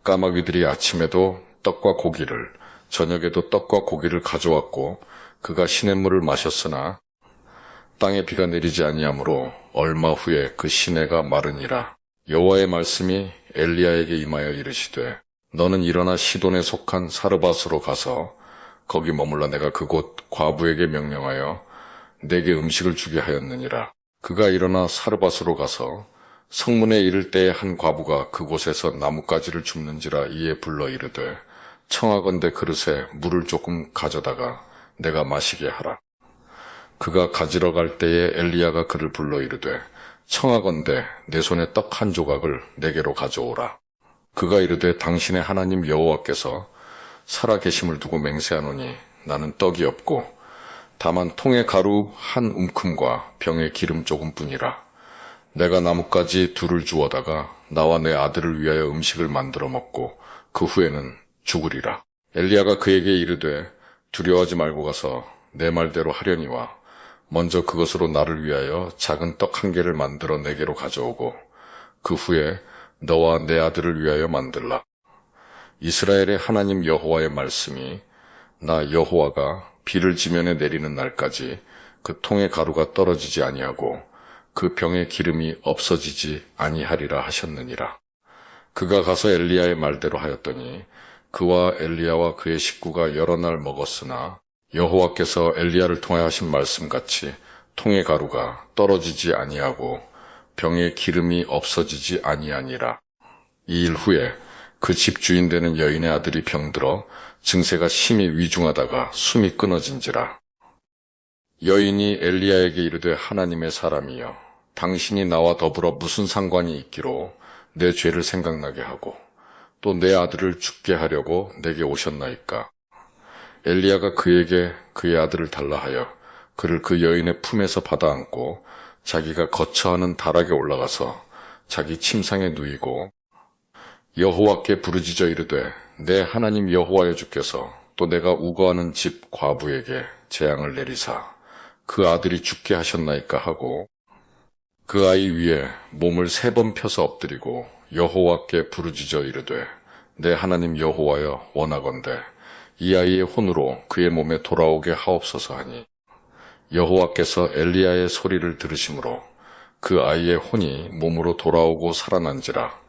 까마귀들이 아침에도 떡과 고기를 저녁에도 떡과 고기를 가져왔고 그가 시냇물을 마셨으나 땅에 비가 내리지 아니하므로 얼마 후에 그 시내가 마르니라. 여호와의 말씀이 엘리야에게 임하여 이르시되 너는 일어나 시돈에 속한 사르밧으로 가서 거기 머물러 내가 그곳 과부에게 명령하여 내게 음식을 주게 하였느니라. 그가 일어나 사르밧으로 가서 성문에 이를 때에 한 과부가 그곳에서 나뭇가지를 줍는지라 이에 불러 이르되 청하건대 그릇에 물을 조금 가져다가 내가 마시게 하라. 그가 가지러 갈 때에 엘리야가 그를 불러 이르되 청하건대 내 손에 떡 한 조각을 내게로 가져오라. 그가 이르되 당신의 하나님 여호와께서 살아계심을 두고 맹세하노니 나는 떡이 없고 다만 통에 가루 한 움큼과 병에 기름 조금뿐이라. 내가 나뭇가지 둘을 주워다가 나와 내 아들을 위하여 음식을 만들어 먹고 그 후에는 죽으리라. 엘리야가 그에게 이르되 두려워하지 말고 가서 내 말대로 하려니와 먼저 그것으로 나를 위하여 작은 떡 한 개를 만들어 내게로 가져오고 그 후에 너와 내 아들을 위하여 만들라. 이스라엘의 하나님 여호와의 말씀이 나 여호와가 비를 지면에 내리는 날까지 그 통의 가루가 떨어지지 아니하고 그 병의 기름이 없어지지 아니하리라 하셨느니라. 그가 가서 엘리야의 말대로 하였더니 그와 엘리야와 그의 식구가 여러 날 먹었으나 여호와께서 엘리야를 통하여 하신 말씀같이 통의 가루가 떨어지지 아니하고 병의 기름이 없어지지 아니하니라. 2일 후에 그 집 주인 되는 여인의 아들이 병들어 증세가 심히 위중하다가 숨이 끊어진지라. 여인이 엘리야에게 이르되 하나님의 사람이여 당신이 나와 더불어 무슨 상관이 있기로 내 죄를 생각나게 하고 또 내 아들을 죽게 하려고 내게 오셨나이까. 엘리야가 그에게 그의 아들을 달라 하여 그를 그 여인의 품에서 받아안고 자기가 거처하는 다락에 올라가서 자기 침상에 누이고 여호와께 부르짖어 이르되 내 하나님 여호와의 주께서 또 내가 우거하는 집 과부에게 재앙을 내리사 그 아들이 죽게 하셨나이까 하고 그 아이 위에 몸을 3번 펴서 엎드리고 여호와께 부르짖어 이르되 내 하나님 여호와여 원하건대 이 아이의 혼으로 그의 몸에 돌아오게 하옵소서 하니 여호와께서 엘리야의 소리를 들으심으로 그 아이의 혼이 몸으로 돌아오고 살아난지라.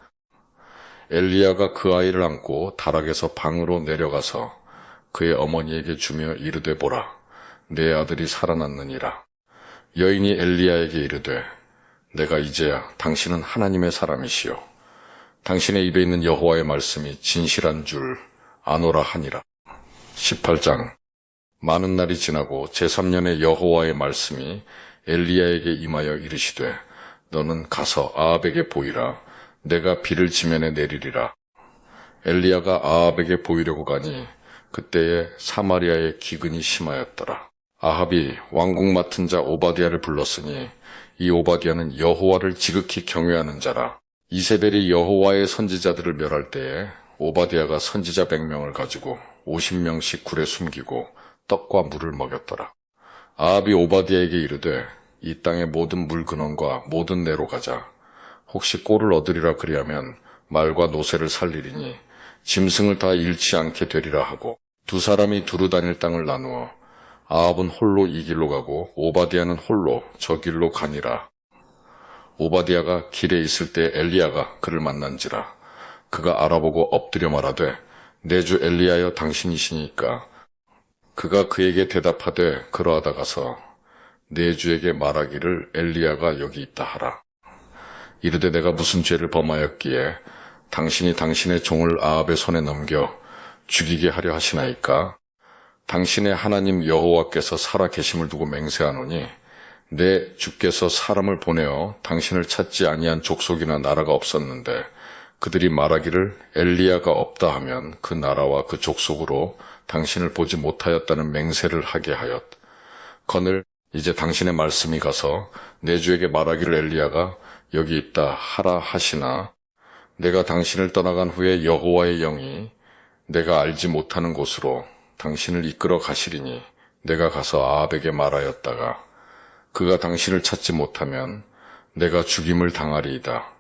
엘리야가 그 아이를 안고 다락에서 방으로 내려가서 그의 어머니에게 주며 이르되 보라 내 아들이 살아났느니라. 여인이 엘리야에게 이르되 내가 이제야 당신은 하나님의 사람이시요 당신의 입에 있는 여호와의 말씀이 진실한 줄 아노라 하니라. 18장 많은 날이 지나고 제3년에 여호와의 말씀이 엘리야에게 임하여 이르시되 너는 가서 아합에게 보이라 내가 비를 지면에 내리리라. 엘리야가 아합에게 보이려고 가니 그때에 사마리아의 기근이 심하였더라. 아합이 왕궁 맡은 자 오바댜를 불렀으니 이 오바댜는 여호와를 지극히 경외하는 자라. 이세벨이 여호와의 선지자들을 멸할 때에 오바댜가 선지자 100명을 가지고 50명씩 굴에 숨기고 떡과 물을 먹였더라. 아합이 오바댜에게 이르되 이 땅의 모든 물 근원과 모든 내로 가자. 혹시 꼴을 얻으리라 그리하면 말과 노새를 살리리니 짐승을 다 잃지 않게 되리라 하고 두 사람이 두루 다닐 땅을 나누어 아합은 홀로 이 길로 가고 오바댜는 홀로 저 길로 가니라. 오바댜가 길에 있을 때 엘리야가 그를 만난지라. 그가 알아보고 엎드려 말하되 내 주 엘리야여 당신이시니까. 그가 그에게 대답하되 그러하다 가서 내 주에게 말하기를 엘리야가 여기 있다 하라. 이르되 내가 무슨 죄를 범하였기에 당신이 당신의 종을 아합의 손에 넘겨 죽이게 하려 하시나이까. 당신의 하나님 여호와께서 살아 계심을 두고 맹세하노니 내 주께서 사람을 보내어 당신을 찾지 아니한 족속이나 나라가 없었는데 그들이 말하기를 엘리야가 없다 하면 그 나라와 그 족속으로 당신을 보지 못하였다는 맹세를 하게 하였. 거늘 이제 당신의 말씀이 가서 내 주에게 말하기를 엘리야가 여기 있다 하라 하시나 내가 당신을 떠나간 후에 여호와의 영이 내가 알지 못하는 곳으로 당신을 이끌어 가시리니 내가 가서 아합에게 말하였다가 그가 당신을 찾지 못하면 내가 죽임을 당하리이다.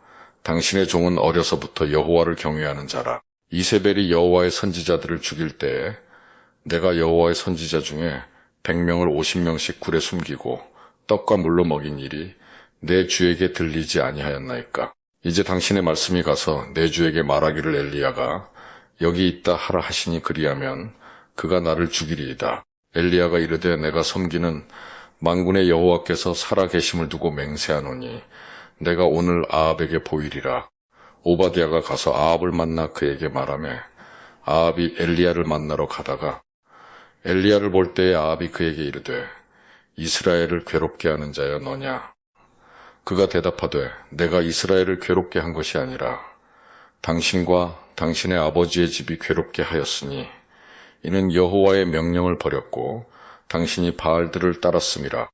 당신의 종은 어려서부터 여호와를 경외하는 자라. 이세벨이 여호와의 선지자들을 죽일 때에 내가 여호와의 선지자 중에 100명을 50명씩 굴에 숨기고 떡과 물로 먹인 일이 내 주에게 들리지 아니하였나이까. 이제 당신의 말씀이 가서 내 주에게 말하기를 엘리야가 여기 있다 하라 하시니 그리하면 그가 나를 죽이리이다. 엘리야가 이르되 내가 섬기는 만군의 여호와께서 살아 계심을 두고 맹세하노니 내가 오늘 아합에게 보이리라. 오바댜가 가서 아합을 만나 그에게 말하매 아합이 엘리야를 만나러 가다가 엘리야를 볼 때에 아합이 그에게 이르되 이스라엘을 괴롭게 하는 자여 너냐. 그가 대답하되 내가 이스라엘을 괴롭게 한 것이 아니라 당신과 당신의 아버지의 집이 괴롭게 하였으니 이는 여호와의 명령을 버렸고 당신이 바알들을 따랐음이라.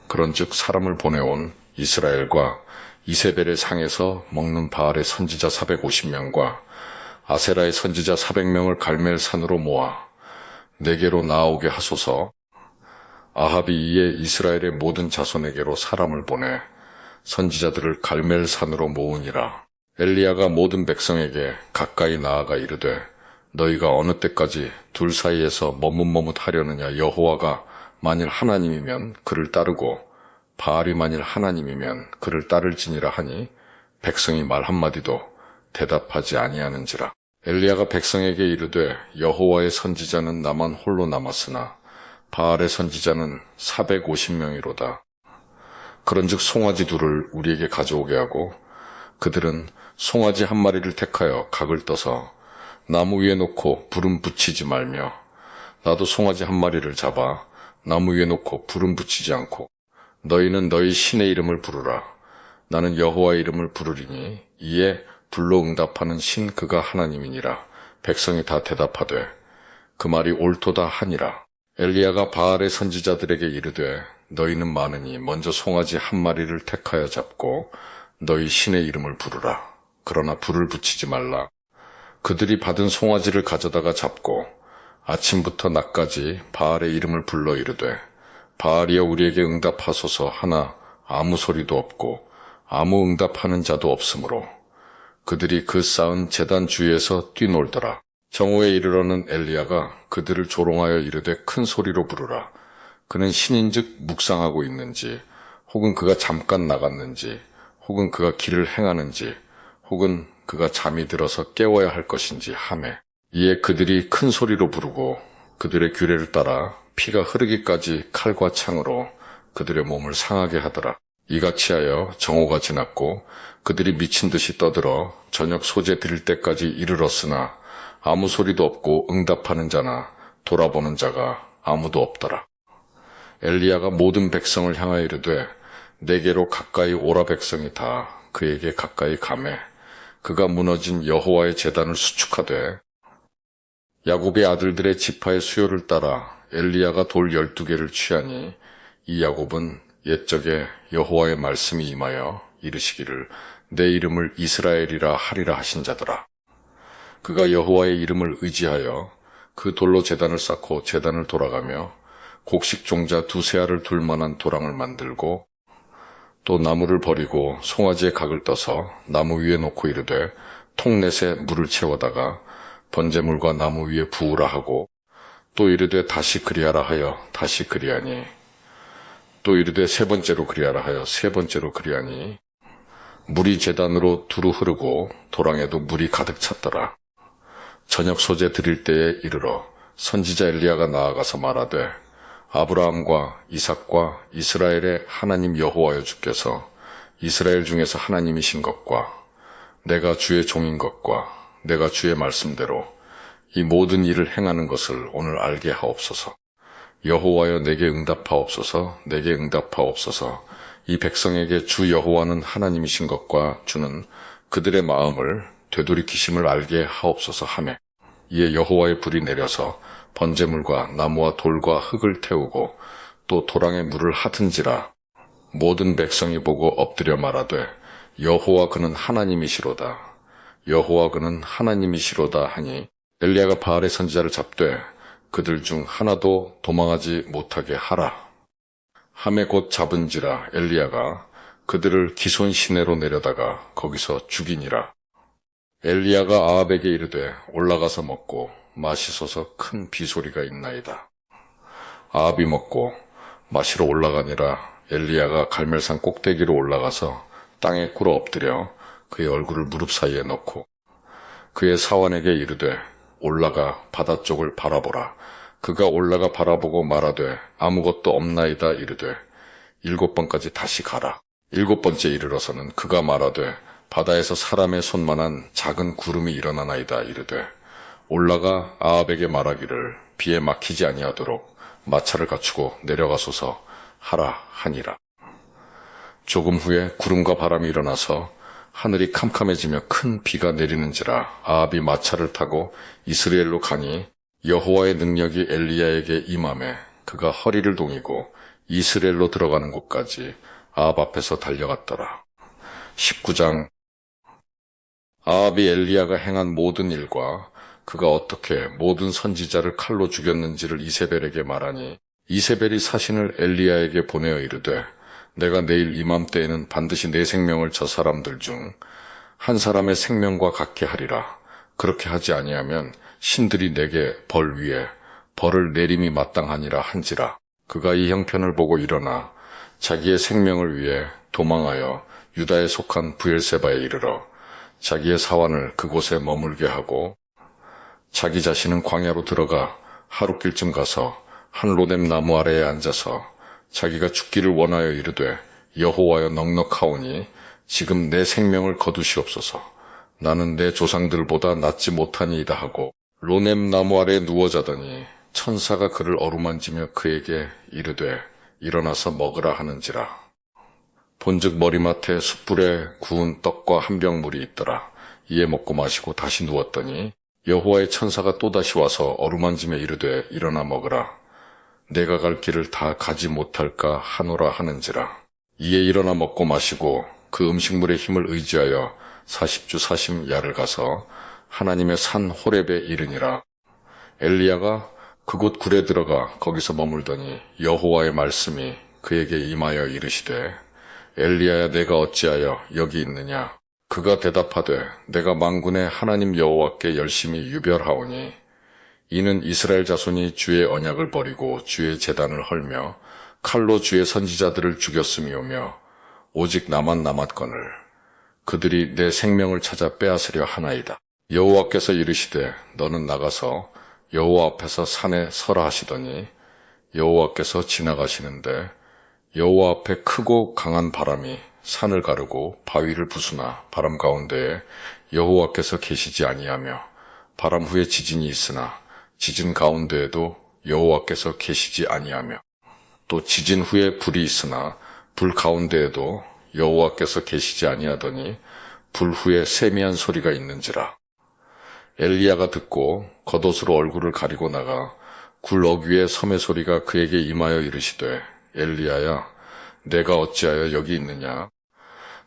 그런즉 사람을 보내온 이스라엘과 이세벨의 상에서 먹는 바알의 선지자 450명과 아세라의 선지자 400명을 갈멜산으로 모아 내게로 나아오게 하소서. 아합이 이에 이스라엘의 모든 자손에게로 사람을 보내 선지자들을 갈멜산으로 모으니라. 엘리야가 모든 백성에게 가까이 나아가 이르되 너희가 어느 때까지 둘 사이에서 머뭇머뭇하려느냐. 여호와가 만일 하나님이면 그를 따르고 바알이 만일 하나님이면 그를 따를지니라 하니 백성이 말 한마디도 대답하지 아니하는지라. 엘리야가 백성에게 이르되 여호와의 선지자는 나만 홀로 남았으나 바알의 선지자는 450명이로다. 그런즉 송아지 둘을 우리에게 가져오게 하고 그들은 송아지 한 마리를 택하여 각을 떠서 나무 위에 놓고 불은 붙이지 말며 나도 송아지 한 마리를 잡아 나무 위에 놓고 불은 붙이지 않고 너희는 너희 신의 이름을 부르라. 나는 여호와의 이름을 부르리니 이에 불로 응답하는 신 그가 하나님이니라. 백성이 다 대답하되 그 말이 옳도다 하니라. 엘리야가 바알의 선지자들에게 이르되 너희는 많으니 먼저 송아지 한 마리를 택하여 잡고 너희 신의 이름을 부르라. 그러나 불을 붙이지 말라. 그들이 받은 송아지를 가져다가 잡고 아침부터 낮까지 바알의 이름을 불러 이르되 바알이여 우리에게 응답하소서 하나 아무 소리도 없고 아무 응답하는 자도 없으므로 그들이 그 쌓은 제단 주위에서 뛰놀더라. 정오에 이르러는 엘리야가 그들을 조롱하여 이르되 큰 소리로 부르라. 그는 신인즉 묵상하고 있는지 혹은 그가 잠깐 나갔는지 혹은 그가 길을 행하는지 혹은 그가 잠이 들어서 깨워야 할 것인지 하매 이에 그들이 큰 소리로 부르고 그들의 규례를 따라 피가 흐르기까지 칼과 창으로 그들의 몸을 상하게 하더라. 이같이 하여 정오가 지났고 그들이 미친 듯이 떠들어 저녁 소재 드릴 때까지 이르렀으나 아무 소리도 없고 응답하는 자나 돌아보는 자가 아무도 없더라. 엘리야가 모든 백성을 향하여 이르되 내게로 가까이 오라. 백성이 다 그에게 가까이 가매 그가 무너진 여호와의 제단을 수축하되 야곱의 아들들의 지파의 수요를 따라 엘리야가 돌 12개를 취하니 이 야곱은 옛적에 여호와의 말씀이 임하여 이르시기를 내 이름을 이스라엘이라 하리라 하신 자더라. 그가 여호와의 이름을 의지하여 그 돌로 제단을 쌓고 제단을 돌아가며 곡식 종자 2-3알을 둘 만한 도랑을 만들고 또 나무를 버리고 송아지의 각을 떠서 나무 위에 놓고 이르되 통넷에 물을 채워다가 번제물과 나무 위에 부으라 하고 또 이르되 다시 그리하라 하여 다시 그리하니 또 이르되 3번째로 그리하라 하여 3번째로 그리하니 물이 제단으로 두루 흐르고 도랑에도 물이 가득 찼더라. 저녁 소재 드릴 때에 이르러 선지자 엘리야가 나아가서 말하되 아브라함과 이삭과 이스라엘의 하나님 여호와여 주께서 이스라엘 중에서 하나님이신 것과 내가 주의 종인 것과 내가 주의 말씀대로 이 모든 일을 행하는 것을 오늘 알게 하옵소서. 여호와여 내게 응답하옵소서. 내게 응답하옵소서. 이 백성에게 주 여호와는 하나님이신 것과 주는 그들의 마음을 되돌이키심을 알게 하옵소서 하매 이에 여호와의 불이 내려서 번제물과 나무와 돌과 흙을 태우고 또 도랑에 물을 하든지라. 모든 백성이 보고 엎드려 말하되 여호와 그는 하나님이시로다. 여호와 그는 하나님이시로다 하니 엘리야가 바알의 선지자를 잡되 그들 중 하나도 도망하지 못하게 하라. 함에 곧 잡은지라 엘리야가 그들을 기손 시내로 내려다가 거기서 죽이니라. 엘리야가 아합에게 이르되 올라가서 먹고 마시소서 큰 비소리가 있나이다. 아합이 먹고 마시러 올라가니라. 엘리야가 갈멜산 꼭대기로 올라가서 땅에 꿇어 엎드려 그의 얼굴을 무릎 사이에 넣고 그의 사환에게 이르되 올라가 바다 쪽을 바라보라. 그가 올라가 바라보고 말하되 아무것도 없나이다 이르되 7번까지 다시 가라. 7번째 이르러서는 그가 말하되 바다에서 사람의 손만한 작은 구름이 일어나나이다 이르되 올라가 아합에게 말하기를 비에 막히지 아니하도록 마차를 갖추고 내려가소서 하라 하니라. 조금 후에 구름과 바람이 일어나서 하늘이 캄캄해지며 큰 비가 내리는지라. 아합이 마차를 타고 이스라엘로 가니 여호와의 능력이 엘리야에게 임하매 그가 허리를 동이고 이스라엘로 들어가는 곳까지 아합 앞에서 달려갔더라. 19장. 아합이 엘리야가 행한 모든 일과 그가 어떻게 모든 선지자를 칼로 죽였는지를 이세벨에게 말하니 이세벨이 사신을 엘리야에게 보내어 이르되 내가 내일 이맘때에는 반드시 내 생명을 저 사람들 중 한 사람의 생명과 같게 하리라. 그렇게 하지 아니하면 신들이 내게 벌 위에 벌을 내림이 마땅하니라 한지라. 그가 이 형편을 보고 일어나 자기의 생명을 위해 도망하여 유다에 속한 브엘세바에 이르러 자기의 사환을 그곳에 머물게 하고 자기 자신은 광야로 들어가 하룻길쯤 가서 한 로뎀 나무 아래에 앉아서 자기가 죽기를 원하여 이르되 여호와여 넉넉하오니 지금 내 생명을 거두시옵소서. 나는 내 조상들보다 낫지 못하니이다 하고 로넴 나무 아래에 누워 자더니 천사가 그를 어루만지며 그에게 이르되 일어나서 먹으라 하는지라. 본즉 머리맡에 숯불에 구운 떡과 한 병 물이 있더라. 이에 먹고 마시고 다시 누웠더니 여호와의 천사가 또다시 와서 어루만지며 이르되 일어나 먹으라. 내가 갈 길을 다 가지 못할까 하노라 하는지라. 이에 일어나 먹고 마시고 그 음식물의 힘을 의지하여 40주 40야를 가서 하나님의 산 호렙에 이르니라. 엘리야가 그곳 굴에 들어가 거기서 머물더니 여호와의 말씀이 그에게 임하여 이르시되 엘리야야 내가 어찌하여 여기 있느냐. 그가 대답하되 내가 만군의 하나님 여호와께 열심히 유별하오니 이는 이스라엘 자손이 주의 언약을 버리고 주의 제단을 헐며 칼로 주의 선지자들을 죽였음이오며 오직 나만 남았거늘 그들이 내 생명을 찾아 빼앗으려 하나이다. 여호와께서 이르시되 너는 나가서 여호와 앞에서 산에 서라 하시더니 여호와께서 지나가시는데 여호와 앞에 크고 강한 바람이 산을 가르고 바위를 부수나 바람 가운데에 여호와께서 계시지 아니하며 바람 후에 지진이 있으나 지진 가운데에도 여호와께서 계시지 아니하며 또 지진 후에 불이 있으나 불 가운데에도 여호와께서 계시지 아니하더니 불 후에 세미한 소리가 있는지라. 엘리야가 듣고 겉옷으로 얼굴을 가리고 나가 굴 어귀에 섬의 소리가 그에게 임하여 이르시되 엘리야야 내가 어찌하여 여기 있느냐.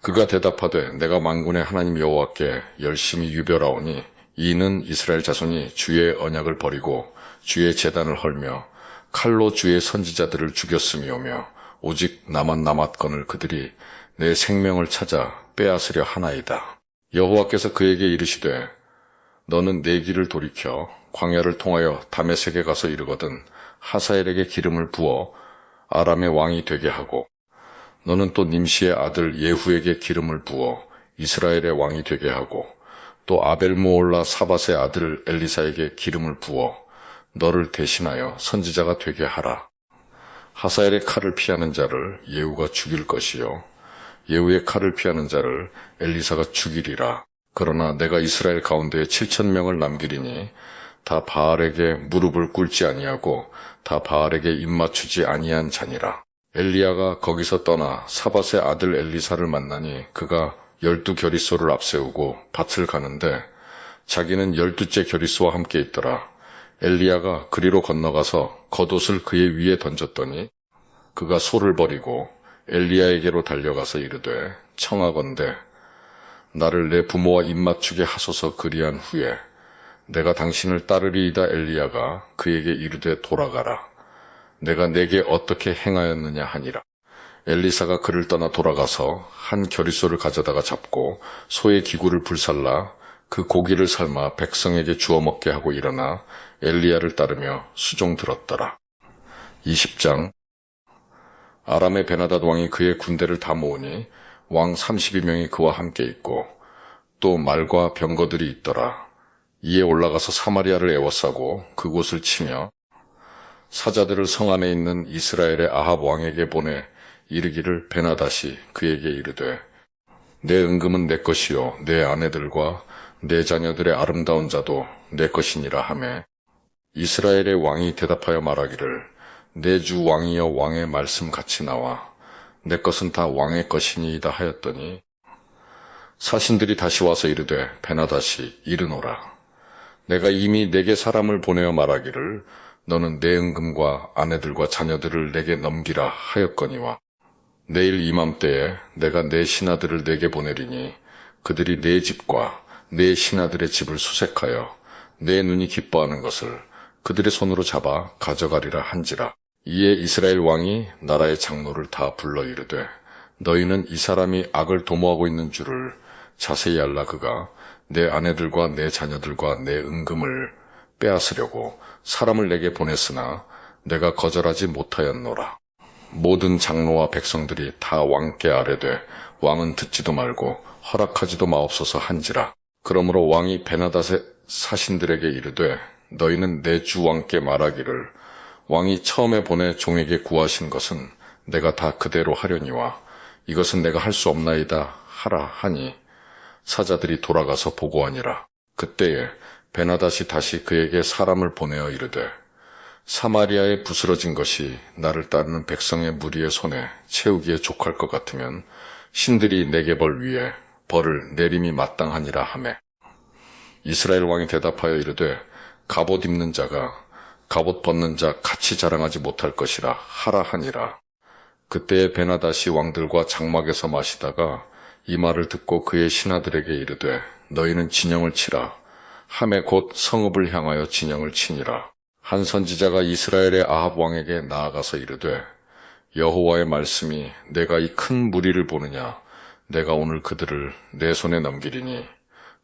그가 대답하되 내가 만군의 하나님 여호와께 열심히 유별하오니 이는 이스라엘 자손이 주의 언약을 버리고 주의 제단을 헐며 칼로 주의 선지자들을 죽였음이오며 오직 나만 남았거늘 그들이 내 생명을 찾아 빼앗으려 하나이다. 여호와께서 그에게 이르시되 너는 내 길을 돌이켜 광야를 통하여 다메섹에 가서 이르거든 하사엘에게 기름을 부어 아람의 왕이 되게 하고 너는 또 님시의 아들 예후에게 기름을 부어 이스라엘의 왕이 되게 하고 또 아벨무올라 사밧의 아들 엘리사에게 기름을 부어 너를 대신하여 선지자가 되게 하라. 하사엘의 칼을 피하는 자를 예후가 죽일 것이요 예후의 칼을 피하는 자를 엘리사가 죽이리라. 그러나 내가 이스라엘 가운데에 7,000명을 남기리니 다 바알에게 무릎을 꿇지 아니하고 다 바알에게 입맞추지 아니한 자니라. 엘리야가 거기서 떠나 사밧의 아들 엘리사를 만나니 그가 12겨리소를 앞세우고 밭을 가는데 자기는 12째 겨리소와 함께 있더라. 엘리야가 그리로 건너가서 겉옷을 그의 위에 던졌더니 그가 소를 버리고 엘리야에게로 달려가서 이르되 청하건대 나를 내 부모와 입맞추게 하소서. 그리한 후에 내가 당신을 따르리이다. 엘리야가 그에게 이르되 돌아가라. 내가 내게 어떻게 행하였느냐 하니라. 엘리사가 그를 떠나 돌아가서 한 겨리소를 가져다가 잡고 소의 기구를 불살라 그 고기를 삶아 백성에게 주어 먹게 하고 일어나 엘리야를 따르며 수종 들었더라. 20장. 아람의 베나닷 왕이 그의 군대를 다 모으니 왕 32명이 그와 함께 있고 또 말과 병거들이 있더라. 이에 올라가서 사마리아를 에워싸고 그곳을 치며 사자들을 성 안에 있는 이스라엘의 아합 왕에게 보내 이르기를 베나닷이 그에게 이르되 내 은금은 내 것이요 내 아내들과 내 자녀들의 아름다운 자도 내 것이니라 하매 이스라엘의 왕이 대답하여 말하기를 내 주 왕이여 왕의 말씀 같이 나와 내 것은 다 왕의 것이니이다 하였더니 사신들이 다시 와서 이르되 베나닷이 이르노라. 내가 이미 내게 사람을 보내어 말하기를 너는 내 은금과 아내들과 자녀들을 내게 넘기라 하였거니와 내일 이맘때에 내가 내 신하들을 내게 보내리니 그들이 내 집과 내 신하들의 집을 수색하여 내 눈이 기뻐하는 것을 그들의 손으로 잡아 가져가리라 한지라. 이에 이스라엘 왕이 나라의 장로를 다 불러 이르되 너희는 이 사람이 악을 도모하고 있는 줄을 자세히 알라. 그가 내 아내들과 내 자녀들과 내 은금을 빼앗으려고 사람을 내게 보냈으나 내가 거절하지 못하였노라. 모든 장로와 백성들이 다 왕께 아뢰되 왕은 듣지도 말고 허락하지도 마옵소서 한지라. 그러므로 왕이 베나닷의 사신들에게 이르되 너희는 내 주 왕께 말하기를 왕이 처음에 보내 종에게 구하신 것은 내가 다 그대로 하려니와 이것은 내가 할 수 없나이다 하라 하니 사자들이 돌아가서 보고하니라. 그때에 베나닷이 다시 그에게 사람을 보내어 이르되 사마리아에 부스러진 것이 나를 따르는 백성의 무리의 손에 채우기에 족할 것 같으면 신들이 내게 벌 위에 벌을 내림이 마땅하니라 하매 이스라엘 왕이 대답하여 이르되 갑옷 입는 자가 갑옷 벗는 자 같이 자랑하지 못할 것이라 하라 하니라. 그때에 베나닷이 왕들과 장막에서 마시다가 이 말을 듣고 그의 신하들에게 이르되 너희는 진영을 치라 하매 곧 성읍을 향하여 진영을 치니라. 한 선지자가 이스라엘의 아합 왕에게 나아가서 이르되 여호와의 말씀이 내가 이 큰 무리를 보느냐 내가 오늘 그들을 내 손에 넘기리니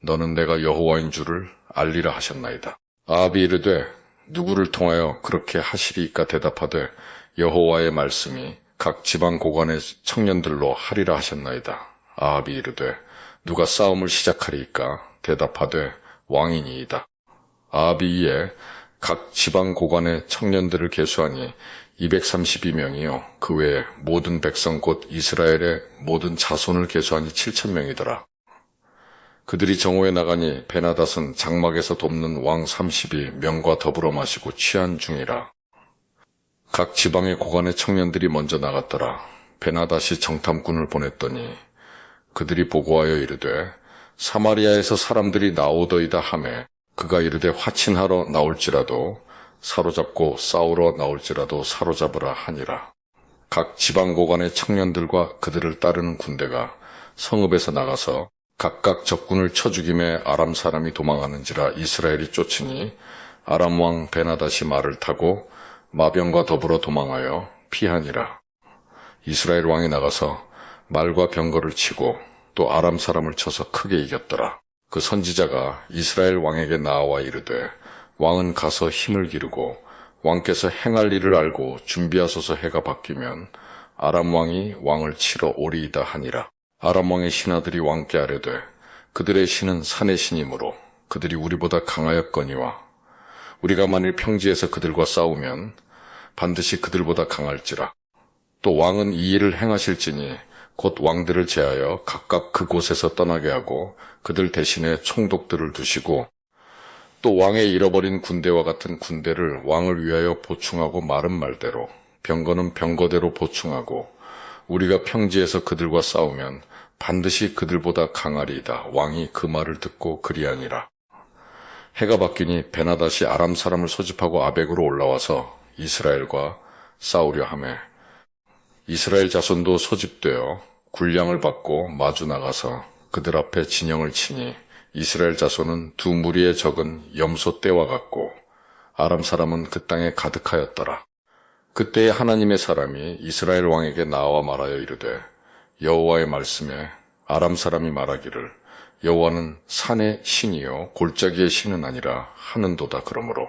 너는 내가 여호와인 줄을 알리라 하셨나이다. 아합이 이르되 누구를 통하여 그렇게 하시리이까 대답하되 여호와의 말씀이 각 지방 고관의 청년들로 하리라 하셨나이다. 아합이 이르되 누가 싸움을 시작하리이까 대답하되 왕이니이다. 아합이 이에 각 지방 고관의 청년들을 계수하니 232명이요 그 외에 모든 백성 곧 이스라엘의 모든 자손을 계수하니 7,000명이더라. 그들이 정오에 나가니 베나닷은 장막에서 돕는 왕 30이 명과 더불어 마시고 취한 중이라. 각 지방의 고관의 청년들이 먼저 나갔더라. 베나닷이 정탐꾼을 보냈더니 그들이 보고하여 이르되 사마리아에서 사람들이 나오더이다 하매 그가 이르되 화친하러 나올지라도 사로잡고 싸우러 나올지라도 사로잡으라 하니라. 각 지방 고관의 청년들과 그들을 따르는 군대가 성읍에서 나가서 각각 적군을 쳐 죽임에 아람 사람이 도망하는지라 이스라엘이 쫓으니 아람 왕 베나닷이 말을 타고 마병과 더불어 도망하여 피하니라. 이스라엘 왕이 나가서 말과 병거를 치고 또 아람 사람을 쳐서 크게 이겼더라. 그 선지자가 이스라엘 왕에게 나와 이르되 왕은 가서 힘을 기르고 왕께서 행할 일을 알고 준비하소서. 해가 바뀌면 아람 왕이 왕을 치러 오리이다 하니라. 아람 왕의 신하들이 왕께 아뢰되 그들의 신은 산의 신이므로 그들이 우리보다 강하였거니와 우리가 만일 평지에서 그들과 싸우면 반드시 그들보다 강할지라. 또 왕은 이 일을 행하실지니 곧 왕들을 제하여 각각 그곳에서 떠나게 하고 그들 대신에 총독들을 두시고 또 왕의 잃어버린 군대와 같은 군대를 왕을 위하여 보충하고 마른 말대로 병거는 병거대로 보충하고 우리가 평지에서 그들과 싸우면 반드시 그들보다 강하리이다. 왕이 그 말을 듣고 그리하니라. 해가 바뀌니 베나닷이 아람 사람을 소집하고 아벡으로 올라와서 이스라엘과 싸우려 하매 이스라엘 자손도 소집되어 군량을 받고 마주 나가서 그들 앞에 진영을 치니 이스라엘 자손은 두 무리의 적은 염소 떼와 같고 아람 사람은 그 땅에 가득하였더라. 그때에 하나님의 사람이 이스라엘 왕에게 나와 말하여 이르되 여호와의 말씀에 아람 사람이 말하기를 여호와는 산의 신이요 골짜기의 신은 아니라 하는도다. 그러므로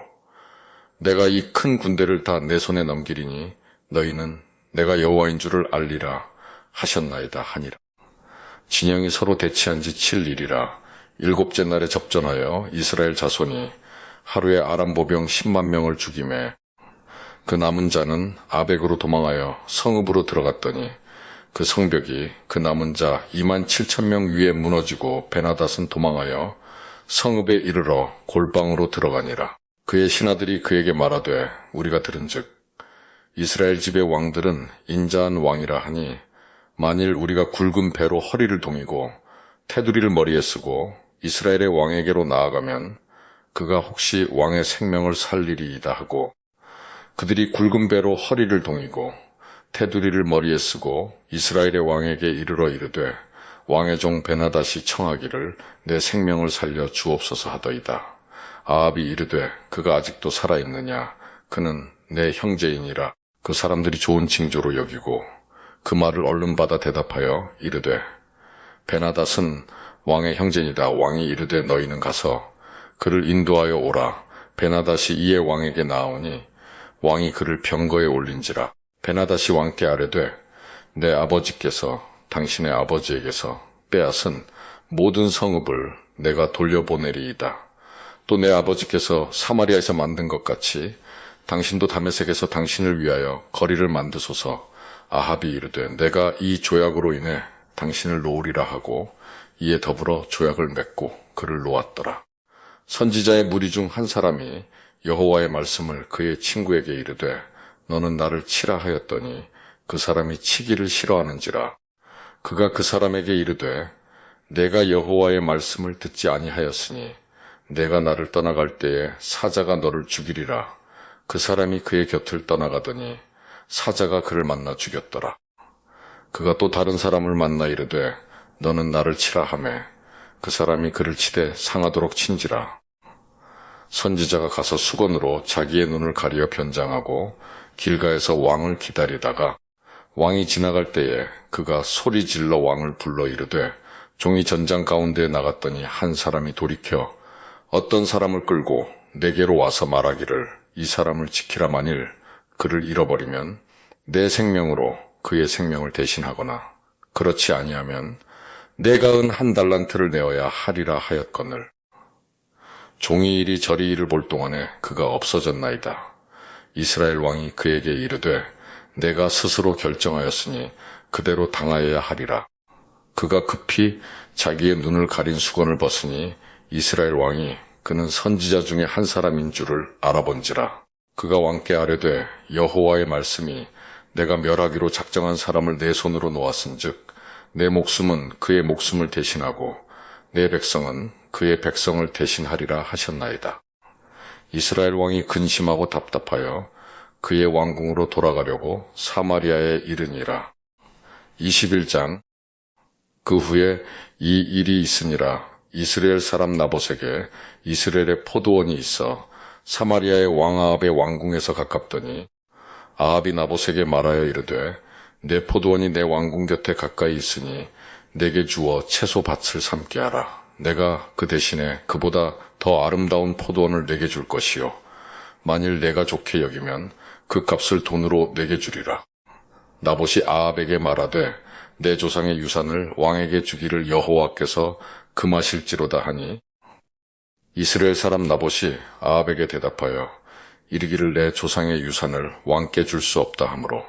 내가 이 큰 군대를 다 내 손에 넘기리니 너희는 내가 여호와인 줄을 알리라 하셨나이다 하니라. 진영이 서로 대치한 지 7일이라 일곱째 날에 접전하여 이스라엘 자손이 하루에 아람 보병 10만 명을 죽이매 그 남은 자는 아벡으로 도망하여 성읍으로 들어갔더니 그 성벽이 그 남은 자 2만 7천 명 위에 무너지고 베나닷은 도망하여 성읍에 이르러 골방으로 들어가니라. 그의 신하들이 그에게 말하되 우리가 들은즉 이스라엘 집의 왕들은 인자한 왕이라 하니 만일 우리가 굵은 배로 허리를 동이고 테두리를 머리에 쓰고 이스라엘의 왕에게로 나아가면 그가 혹시 왕의 생명을 살리리이다 하고 그들이 굵은 배로 허리를 동이고 테두리를 머리에 쓰고 이스라엘의 왕에게 이르러 이르되 왕의 종 베나닷이 청하기를 내 생명을 살려 주옵소서 하더이다. 아합이 이르되 그가 아직도 살아있느냐 그는 내 형제이니라. 그 사람들이 좋은 징조로 여기고 그 말을 얼른 받아 대답하여 이르되 베나닷은 왕의 형제니다. 왕이 이르되 너희는 가서 그를 인도하여 오라. 베나닷이 이에 왕에게 나오니 왕이 그를 병거에 올린지라. 베나닷이 왕께 아뢰되 내 아버지께서 당신의 아버지에게서 빼앗은 모든 성읍을 내가 돌려보내리이다. 또 내 아버지께서 사마리아에서 만든 것 같이 당신도 다메섹에서 당신을 위하여 거리를 만드소서. 아합이 이르되 내가 이 조약으로 인해 당신을 놓으리라 하고 이에 더불어 조약을 맺고 그를 놓았더라. 선지자의 무리 중 한 사람이 여호와의 말씀을 그의 친구에게 이르되 너는 나를 치라 하였더니 그 사람이 치기를 싫어하는지라. 그가 그 사람에게 이르되 내가 여호와의 말씀을 듣지 아니하였으니 내가 나를 떠나갈 때에 사자가 너를 죽이리라. 그 사람이 그의 곁을 떠나가더니 사자가 그를 만나 죽였더라. 그가 또 다른 사람을 만나 이르되 너는 나를 치라 하매 그 사람이 그를 치되 상하도록 친지라. 선지자가 가서 수건으로 자기의 눈을 가리어 변장하고 길가에서 왕을 기다리다가 왕이 지나갈 때에 그가 소리 질러 왕을 불러 이르되 종이 전장 가운데에 나갔더니 한 사람이 돌이켜 어떤 사람을 끌고 내게로 와서 말하기를 이 사람을 지키라. 만일 그를 잃어버리면 내 생명으로 그의 생명을 대신하거나 그렇지 아니하면 내가 은 한 달란트를 내어야 하리라 하였거늘 종이 이리 저리 일을 볼 동안에 그가 없어졌나이다. 이스라엘 왕이 그에게 이르되 내가 스스로 결정하였으니 그대로 당하여야 하리라. 그가 급히 자기의 눈을 가린 수건을 벗으니 이스라엘 왕이 그는 선지자 중에 한 사람인 줄을 알아본지라. 그가 왕께 아뢰되 여호와의 말씀이 내가 멸하기로 작정한 사람을 내 손으로 놓았은즉 내 목숨은 그의 목숨을 대신하고 내 백성은 그의 백성을 대신하리라 하셨나이다. 이스라엘 왕이 근심하고 답답하여 그의 왕궁으로 돌아가려고 사마리아에 이르니라. 21장. 그 후에 이 일이 있으니라. 이스라엘 사람 나봇에게 이스라엘의 포도원이 있어 사마리아의 왕 아합의 왕궁에서 가깝더니 아합이 나봇에게 말하여 이르되 내 포도원이 내 왕궁 곁에 가까이 있으니 내게 주어 채소 밭을 삼게 하라. 내가 그 대신에 그보다 더 아름다운 포도원을 내게 줄 것이요 만일 내가 좋게 여기면 그 값을 돈으로 내게 주리라. 나봇이 아합에게 말하되 내 조상의 유산을 왕에게 주기를 여호와께서 금하실지로다 하니 이스라엘 사람 나봇이 아합에게 대답하여 이르기를 내 조상의 유산을 왕께 줄 수 없다 하므로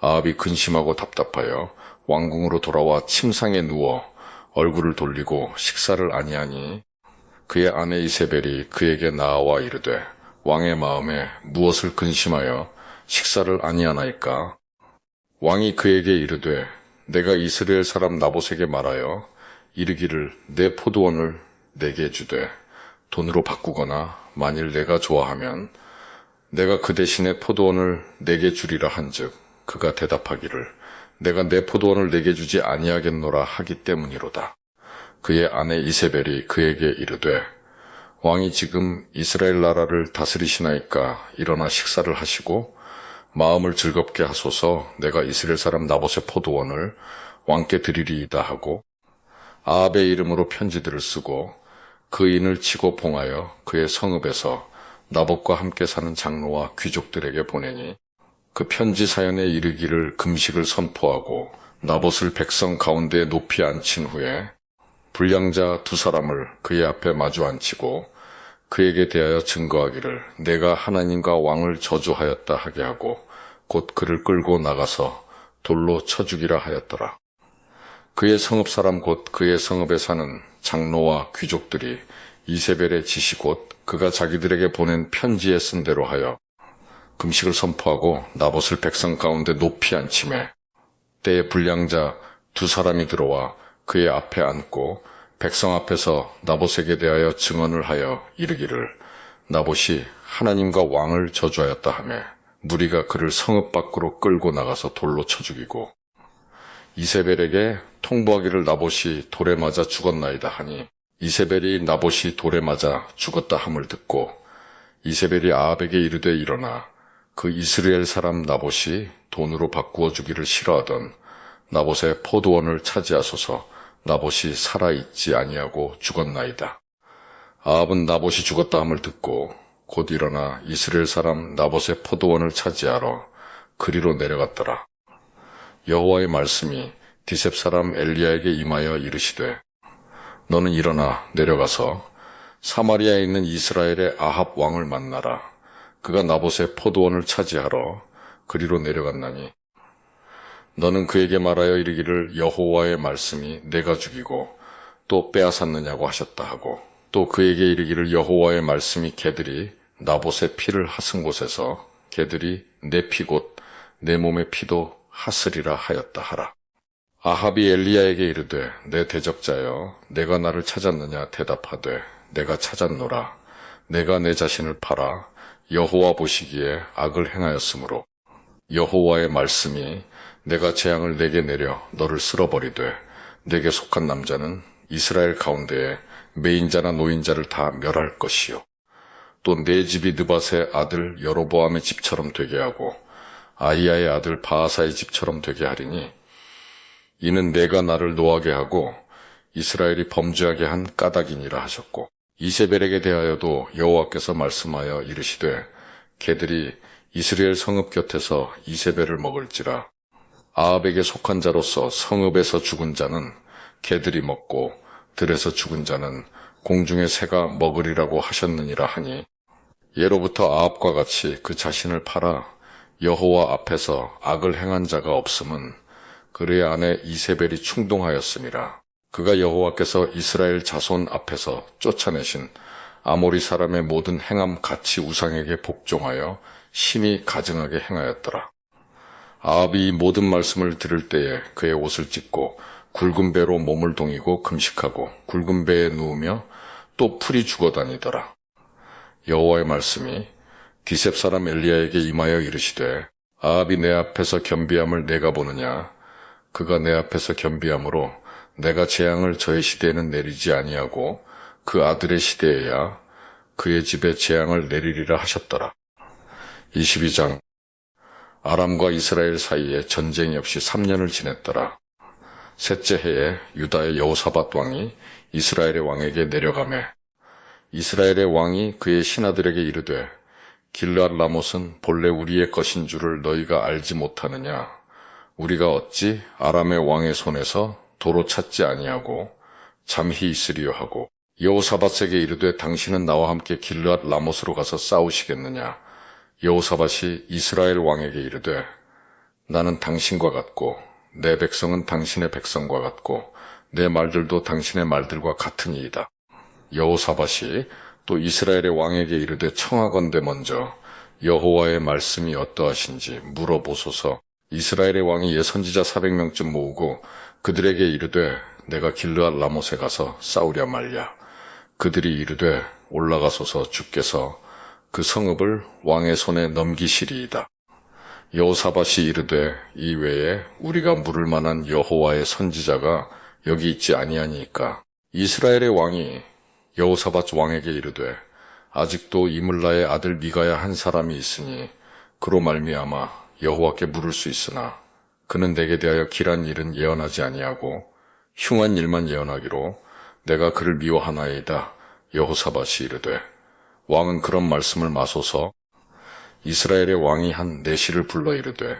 아합이 근심하고 답답하여 왕궁으로 돌아와 침상에 누워 얼굴을 돌리고 식사를 아니하니 그의 아내 이세벨이 그에게 나아와 이르되 왕의 마음에 무엇을 근심하여 식사를 아니하나이까? 왕이 그에게 이르되 내가 이스라엘 사람 나봇에게 말하여 이르기를 내 포도원을 내게 주되 돈으로 바꾸거나 만일 내가 좋아하면 내가 그 대신에 포도원을 내게 주리라 한즉 그가 대답하기를 내가 내 포도원을 내게 주지 아니하겠노라 하기 때문이로다. 그의 아내 이세벨이 그에게 이르되 왕이 지금 이스라엘 나라를 다스리시나이까 일어나 식사를 하시고 마음을 즐겁게 하소서. 내가 이스라엘 사람 나봇의 포도원을 왕께 드리리이다 하고 아합의 이름으로 편지들을 쓰고 그 인을 치고 봉하여 그의 성읍에서 나봇과 함께 사는 장로와 귀족들에게 보내니 그 편지 사연에 이르기를 금식을 선포하고 나봇을 백성 가운데에 높이 앉힌 후에 불량자 두 사람을 그의 앞에 마주 앉히고 그에게 대하여 증거하기를 내가 하나님과 왕을 저주하였다 하게 하고 곧 그를 끌고 나가서 돌로 쳐 죽이라 하였더라. 그의 성읍 사람 곧 그의 성읍에 사는 장로와 귀족들이 이세벨의 지시 곧 그가 자기들에게 보낸 편지에 쓴 대로 하여 금식을 선포하고 나봇을 백성 가운데 높이 앉히매 때에 불량자 두 사람이 들어와 그의 앞에 앉고 백성 앞에서 나봇에게 대하여 증언을 하여 이르기를 나봇이 하나님과 왕을 저주하였다 하며 무리가 그를 성읍 밖으로 끌고 나가서 돌로 쳐 죽이고 이세벨에게 통보하기를 나봇이 돌에 맞아 죽었나이다 하니 이세벨이 나봇이 돌에 맞아 죽었다 함을 듣고 이세벨이 아합에게 이르되 일어나 그 이스라엘 사람 나봇이 돈으로 바꾸어 주기를 싫어하던 나봇의 포도원을 차지하소서. 나봇이 살아있지 아니하고 죽었나이다. 아합은 나봇이 죽었다 함을 듣고 곧 일어나 이스라엘 사람 나봇의 포도원을 차지하러 그리로 내려갔더라. 여호와의 말씀이 디셉 사람 엘리야에게 임하여 이르시되 너는 일어나 내려가서 사마리아에 있는 이스라엘의 아합 왕을 만나라. 그가 나봇의 포도원을 차지하러 그리로 내려갔나니 너는 그에게 말하여 이르기를 여호와의 말씀이 내가 죽이고 또 빼앗았느냐고 하셨다 하고 또 그에게 이르기를 여호와의 말씀이 개들이 나봇의 피를 하승 곳에서 개들이 내 피 곧 내 몸의 피도 하스리라 하였다 하라. 아합이 엘리야에게 이르되 내 대적자여 내가 나를 찾았느냐 대답하되 내가 찾았노라. 내가 내 자신을 팔아 여호와 보시기에 악을 행하였으므로 여호와의 말씀이 내가 재앙을 내게 내려 너를 쓸어버리되 내게 속한 남자는 이스라엘 가운데에 매인자나 노인자를 다 멸할 것이요 또 내 집이 느밧의 아들 여로보암의 집처럼 되게 하고 아히야의 아들 바하사의 집처럼 되게 하리니 이는 내가 나를 노하게 하고 이스라엘이 범죄하게 한 까닭이니라 하셨고 이세벨에게 대하여도 여호와께서 말씀하여 이르시되 개들이 이스라엘 성읍 곁에서 이세벨을 먹을지라. 아합에게 속한 자로서 성읍에서 죽은 자는 개들이 먹고 들에서 죽은 자는 공중의 새가 먹으리라고 하셨느니라 하니 예로부터 아합과 같이 그 자신을 팔아 여호와 앞에서 악을 행한 자가 없음은 그의 아내 이세벨이 충동하였음이라. 그가 여호와께서 이스라엘 자손 앞에서 쫓아내신 아모리 사람의 모든 행함 같이 우상에게 복종하여 심히 가증하게 행하였더라. 아합이 이 모든 말씀을 들을 때에 그의 옷을 찢고 굵은 배로 몸을 동이고 금식하고 굵은 배에 누우며 또 풀이 죽어다니더라. 여호와의 말씀이 디셉 사람 엘리야에게 임하여 이르시되 아합이 내 앞에서 겸비함을 내가 보느냐. 그가 내 앞에서 겸비함으로 내가 재앙을 저의 시대에는 내리지 아니하고 그 아들의 시대에야 그의 집에 재앙을 내리리라 하셨더라. 22장. 아람과 이스라엘 사이에 전쟁이 없이 3년을 지냈더라. 셋째 해에 유다의 여호사밧 왕이 이스라엘의 왕에게 내려가매 이스라엘의 왕이 그의 신하들에게 이르되 길르앗 라못은 본래 우리의 것인 줄을 너희가 알지 못하느냐? 우리가 어찌 아람의 왕의 손에서 도로 찾지 아니하고 잠히 있으리요 하고 여호사밧에게 이르되 당신은 나와 함께 길르앗 라못으로 가서 싸우시겠느냐? 여호사밧이 이스라엘 왕에게 이르되 나는 당신과 같고 내 백성은 당신의 백성과 같고 내 말들도 당신의 말들과 같으니이다. 여호사밧이 또 이스라엘의 왕에게 이르되 청하건대 먼저 여호와의 말씀이 어떠하신지 물어보소서. 이스라엘의 왕이 예선지자 400명쯤 모으고 그들에게 이르되 내가 길르앗 라못에 가서 싸우랴 말랴. 그들이 이르되 올라가소서. 주께서 그 성읍을 왕의 손에 넘기시리이다. 여호사밧이 이르되 이 외에 우리가 물을 만한 여호와의 선지자가 여기 있지 아니하니까. 이스라엘의 왕이 여호사밧 왕에게 이르되 아직도 이물라의 아들 미가야 한 사람이 있으니 그로 말미암아 여호와께 물을 수 있으나 그는 내게 대하여 길한 일은 예언하지 아니하고 흉한 일만 예언하기로 내가 그를 미워하나이다. 여호사밧이 이르되 왕은 그런 말씀을 마소서. 이스라엘의 왕이 한 내시를 불러 이르되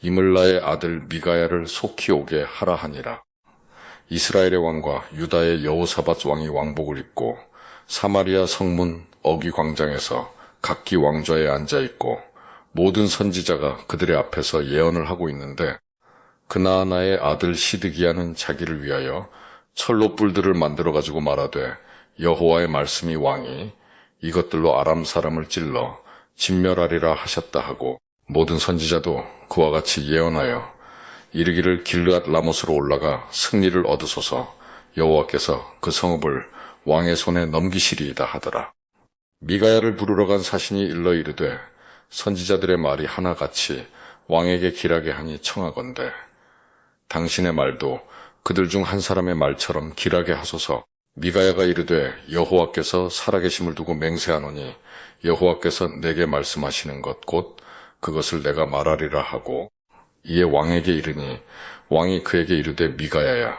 이물라의 아들 미가야를 속히 오게 하라 하니라. 이스라엘의 왕과 유다의 여호사밧 왕이 왕복을 입고 사마리아 성문 어기 광장에서 각기 왕좌에 앉아있고 모든 선지자가 그들의 앞에서 예언을 하고 있는데 그나아나의 아들 시드기야는 자기를 위하여 철로 뿔들을 만들어가지고 말하되 여호와의 말씀이 왕이 이것들로 아람 사람을 찔러 진멸하리라 하셨다 하고 모든 선지자도 그와 같이 예언하여 이르기를 길르앗 라못으로 올라가 승리를 얻으소서. 여호와께서 그 성읍을 왕의 손에 넘기시리이다 하더라. 미가야를 부르러 간 사신이 일러 이르되 선지자들의 말이 하나같이 왕에게 길하게 하니 청하건대 당신의 말도 그들 중 한 사람의 말처럼 길하게 하소서. 미가야가 이르되 여호와께서 살아계심을 두고 맹세하노니 여호와께서 내게 말씀하시는 것 곧 그것을 내가 말하리라 하고 이에 왕에게 이르니 왕이 그에게 이르되 미가야야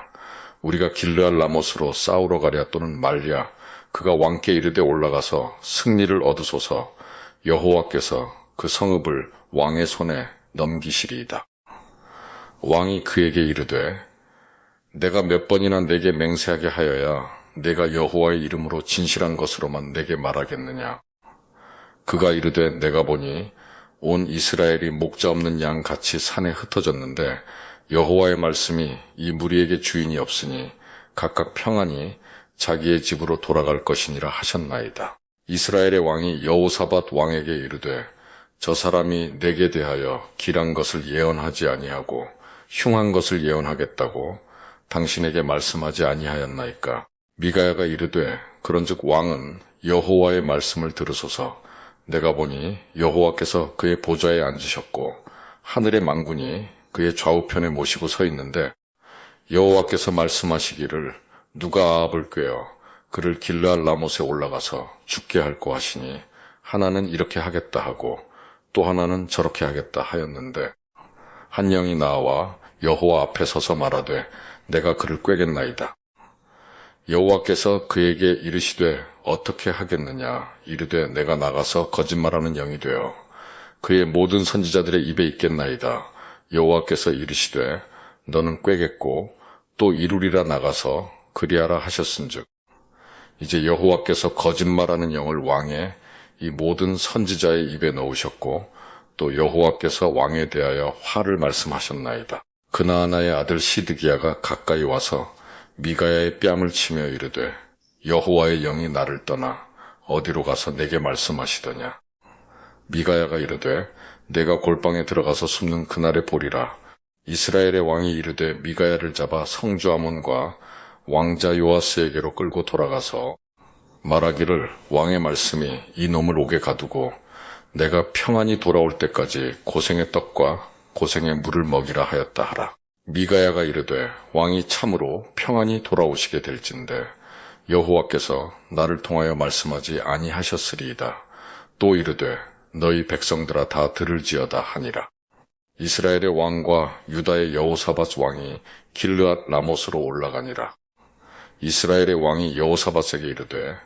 우리가 길르앗 라못으로 싸우러 가랴 또는 말랴. 그가 왕께 이르되 올라가서 승리를 얻으소서. 여호와께서 그 성읍을 왕의 손에 넘기시리이다. 왕이 그에게 이르되 내가 몇 번이나 내게 맹세하게 하여야 내가 여호와의 이름으로 진실한 것으로만 내게 말하겠느냐. 그가 이르되 내가 보니 온 이스라엘이 목자 없는 양 같이 산에 흩어졌는데 여호와의 말씀이 이 무리에게 주인이 없으니 각각 평안히 자기의 집으로 돌아갈 것이니라 하셨나이다. 이스라엘의 왕이 여호사밧 왕에게 이르되 저 사람이 내게 대하여 길한 것을 예언하지 아니하고 흉한 것을 예언하겠다고 당신에게 말씀하지 아니하였나이까. 미가야가 이르되 그런즉 왕은 여호와의 말씀을 들으소서. 내가 보니 여호와께서 그의 보좌에 앉으셨고 하늘의 만군이 그의 좌우편에 모시고 서 있는데 여호와께서 말씀하시기를 누가 아합을 꾀어 그를 길르앗 라못에 올라가서 죽게 할꼬 하시니 하나는 이렇게 하겠다 하고 또 하나는 저렇게 하겠다 하였는데 한 영이 나와 여호와 앞에 서서 말하되 내가 그를 꾀겠나이다. 여호와께서 그에게 이르시되 어떻게 하겠느냐. 이르되 내가 나가서 거짓말하는 영이 되어 그의 모든 선지자들의 입에 있겠나이다. 여호와께서 이르시되 너는 꾀겠고 또 이루리라 나가서 그리하라 하셨은즉 이제 여호와께서 거짓말하는 영을 왕의 이 모든 선지자의 입에 넣으셨고 또 여호와께서 왕에 대하여 화를 말씀하셨나이다. 그나아나의 아들 시드기야가 가까이 와서 미가야의 뺨을 치며 이르되 여호와의 영이 나를 떠나 어디로 가서 내게 말씀하시더냐. 미가야가 이르되 내가 골방에 들어가서 숨는 그날에 보리라. 이스라엘의 왕이 이르되 미가야를 잡아 성주 아몬과 왕자 요아스에게로 끌고 돌아가서 말하기를 왕의 말씀이 이 놈을 옥에 가두고 내가 평안히 돌아올 때까지 고생의 떡과 고생의 물을 먹이라 하였다 하라. 미가야가 이르되 왕이 참으로 평안히 돌아오시게 될진대 여호와께서 나를 통하여 말씀하지 아니하셨으리이다. 또 이르되 너희 백성들아 다 들을지어다 하니라. 이스라엘의 왕과 유다의 여호사밧 왕이 길르앗 라못으로 올라가니라. 이스라엘의 왕이 여호사밧에게 이르되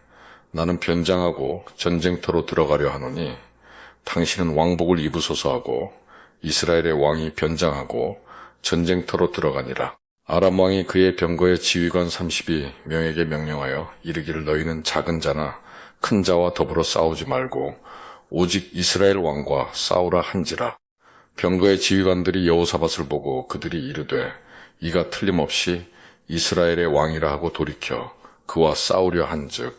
나는 변장하고 전쟁터로 들어가려 하노니 당신은 왕복을 입으소서 하고 이스라엘의 왕이 변장하고 전쟁터로 들어가니라. 아람 왕이 그의 병거의 지휘관 30이 명에게 명령하여 이르기를 너희는 작은 자나 큰 자와 더불어 싸우지 말고 오직 이스라엘 왕과 싸우라 한지라. 병거의 지휘관들이 여호사밧을 보고 그들이 이르되 이가 틀림없이 이스라엘의 왕이라 하고 돌이켜 그와 싸우려 한즉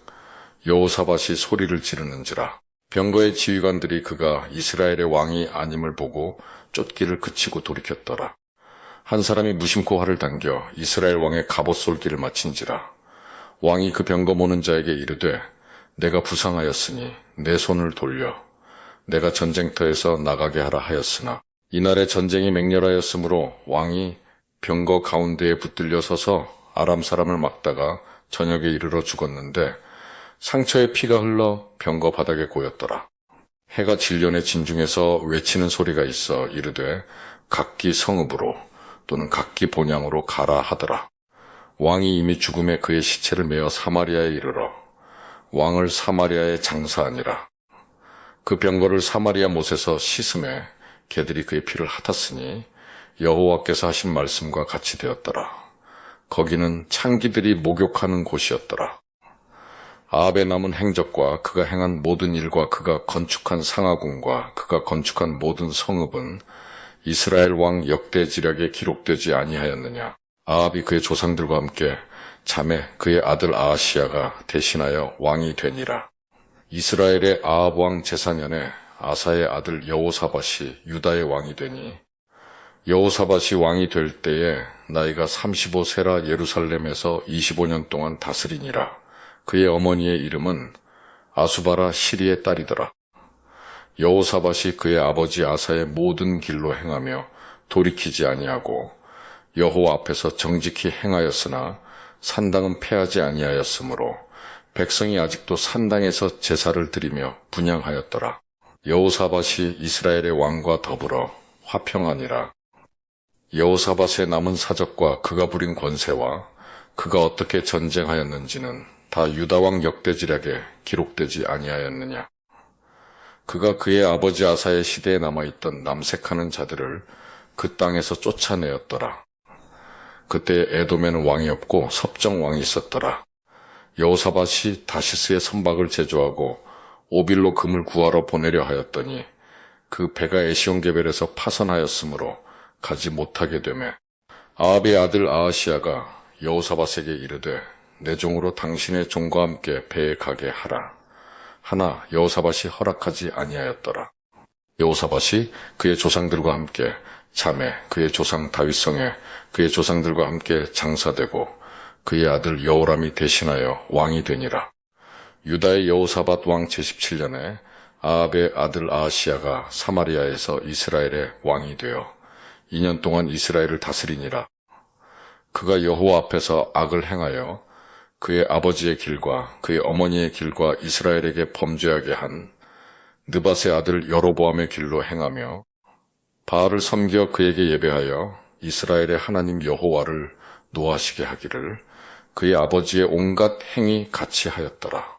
여호사밧이 소리를 지르는지라. 병거의 지휘관들이 그가 이스라엘의 왕이 아님을 보고 쫓기를 그치고 돌이켰더라. 한 사람이 무심코 활을 당겨 이스라엘 왕의 갑옷 쏠기를 마친지라. 왕이 그 병거 모는 자에게 이르되 내가 부상하였으니 내 손을 돌려 내가 전쟁터에서 나가게 하라 하였으나 이날에 전쟁이 맹렬하였으므로 왕이 병거 가운데에 붙들려 서서 아람 사람을 막다가 저녁에 이르러 죽었는데 상처에 피가 흘러 병거 바닥에 고였더라. 해가 질련에 진중에서 외치는 소리가 있어 이르되 각기 성읍으로 또는 각기 본향으로 가라 하더라. 왕이 이미 죽음에 그의 시체를 메어 사마리아에 이르러 왕을 사마리아에 장사하니라. 그 병거를 사마리아 못에서 씻음에 개들이 그의 피를 핫았으니 여호와께서 하신 말씀과 같이 되었더라. 거기는 창기들이 목욕하는 곳이었더라. 아합의 남은 행적과 그가 행한 모든 일과 그가 건축한 상하궁과 그가 건축한 모든 성읍은 이스라엘 왕 역대지략에 기록되지 아니하였느냐. 아합이 그의 조상들과 함께 자매 그의 아들 아하시야가 대신하여 왕이 되니라. 이스라엘의 아합 왕 제4년에 아사의 아들 여호사밧이 유다의 왕이 되니 여호사밧이 왕이 될 때에 나이가 35세라 예루살렘에서 25년 동안 다스리니라. 그의 어머니의 이름은 아수바라 시리의 딸이더라. 여호사밧이 그의 아버지 아사의 모든 길로 행하며 돌이키지 아니하고 여호와 앞에서 정직히 행하였으나 산당은 패하지 아니하였으므로 백성이 아직도 산당에서 제사를 드리며 분향하였더라. 여호사밧이 이스라엘의 왕과 더불어 화평하니라. 여호사밧의 남은 사적과 그가 부린 권세와 그가 어떻게 전쟁하였는지는 다 유다왕 역대지략에 기록되지 아니하였느냐. 그가 그의 아버지 아사의 시대에 남아있던 남색하는 자들을 그 땅에서 쫓아내었더라. 그때 에돔에는 왕이 없고 섭정 왕이 있었더라. 여호사밧이 다시스의 선박을 제조하고 오빌로 금을 구하러 보내려 하였더니 그 배가 에시온게벨에서 파선하였으므로 가지 못하게 되매 아합의 아들 아하시야가 여호사밧에게 이르되 내 종으로 당신의 종과 함께 배에 가게 하라. 하나 여호사밧이 허락하지 아니하였더라. 여호사밧이 그의 조상들과 함께 자매 그의 조상 다윗성에 그의 조상들과 함께 장사되고 그의 아들 여호람이 대신하여 왕이 되니라. 유다의 여호사밧 왕 제17년에 아합의 아들 아하시야가 사마리아에서 이스라엘의 왕이 되어 2년 동안 이스라엘을 다스리니라. 그가 여호와 앞에서 악을 행하여 그의 아버지의 길과 그의 어머니의 길과 이스라엘에게 범죄하게 한 느밧의 아들 여로보암의 길로 행하며 바알을 섬겨 그에게 예배하여 이스라엘의 하나님 여호와를 노하시게 하기를 그의 아버지의 온갖 행위 같이 하였더라.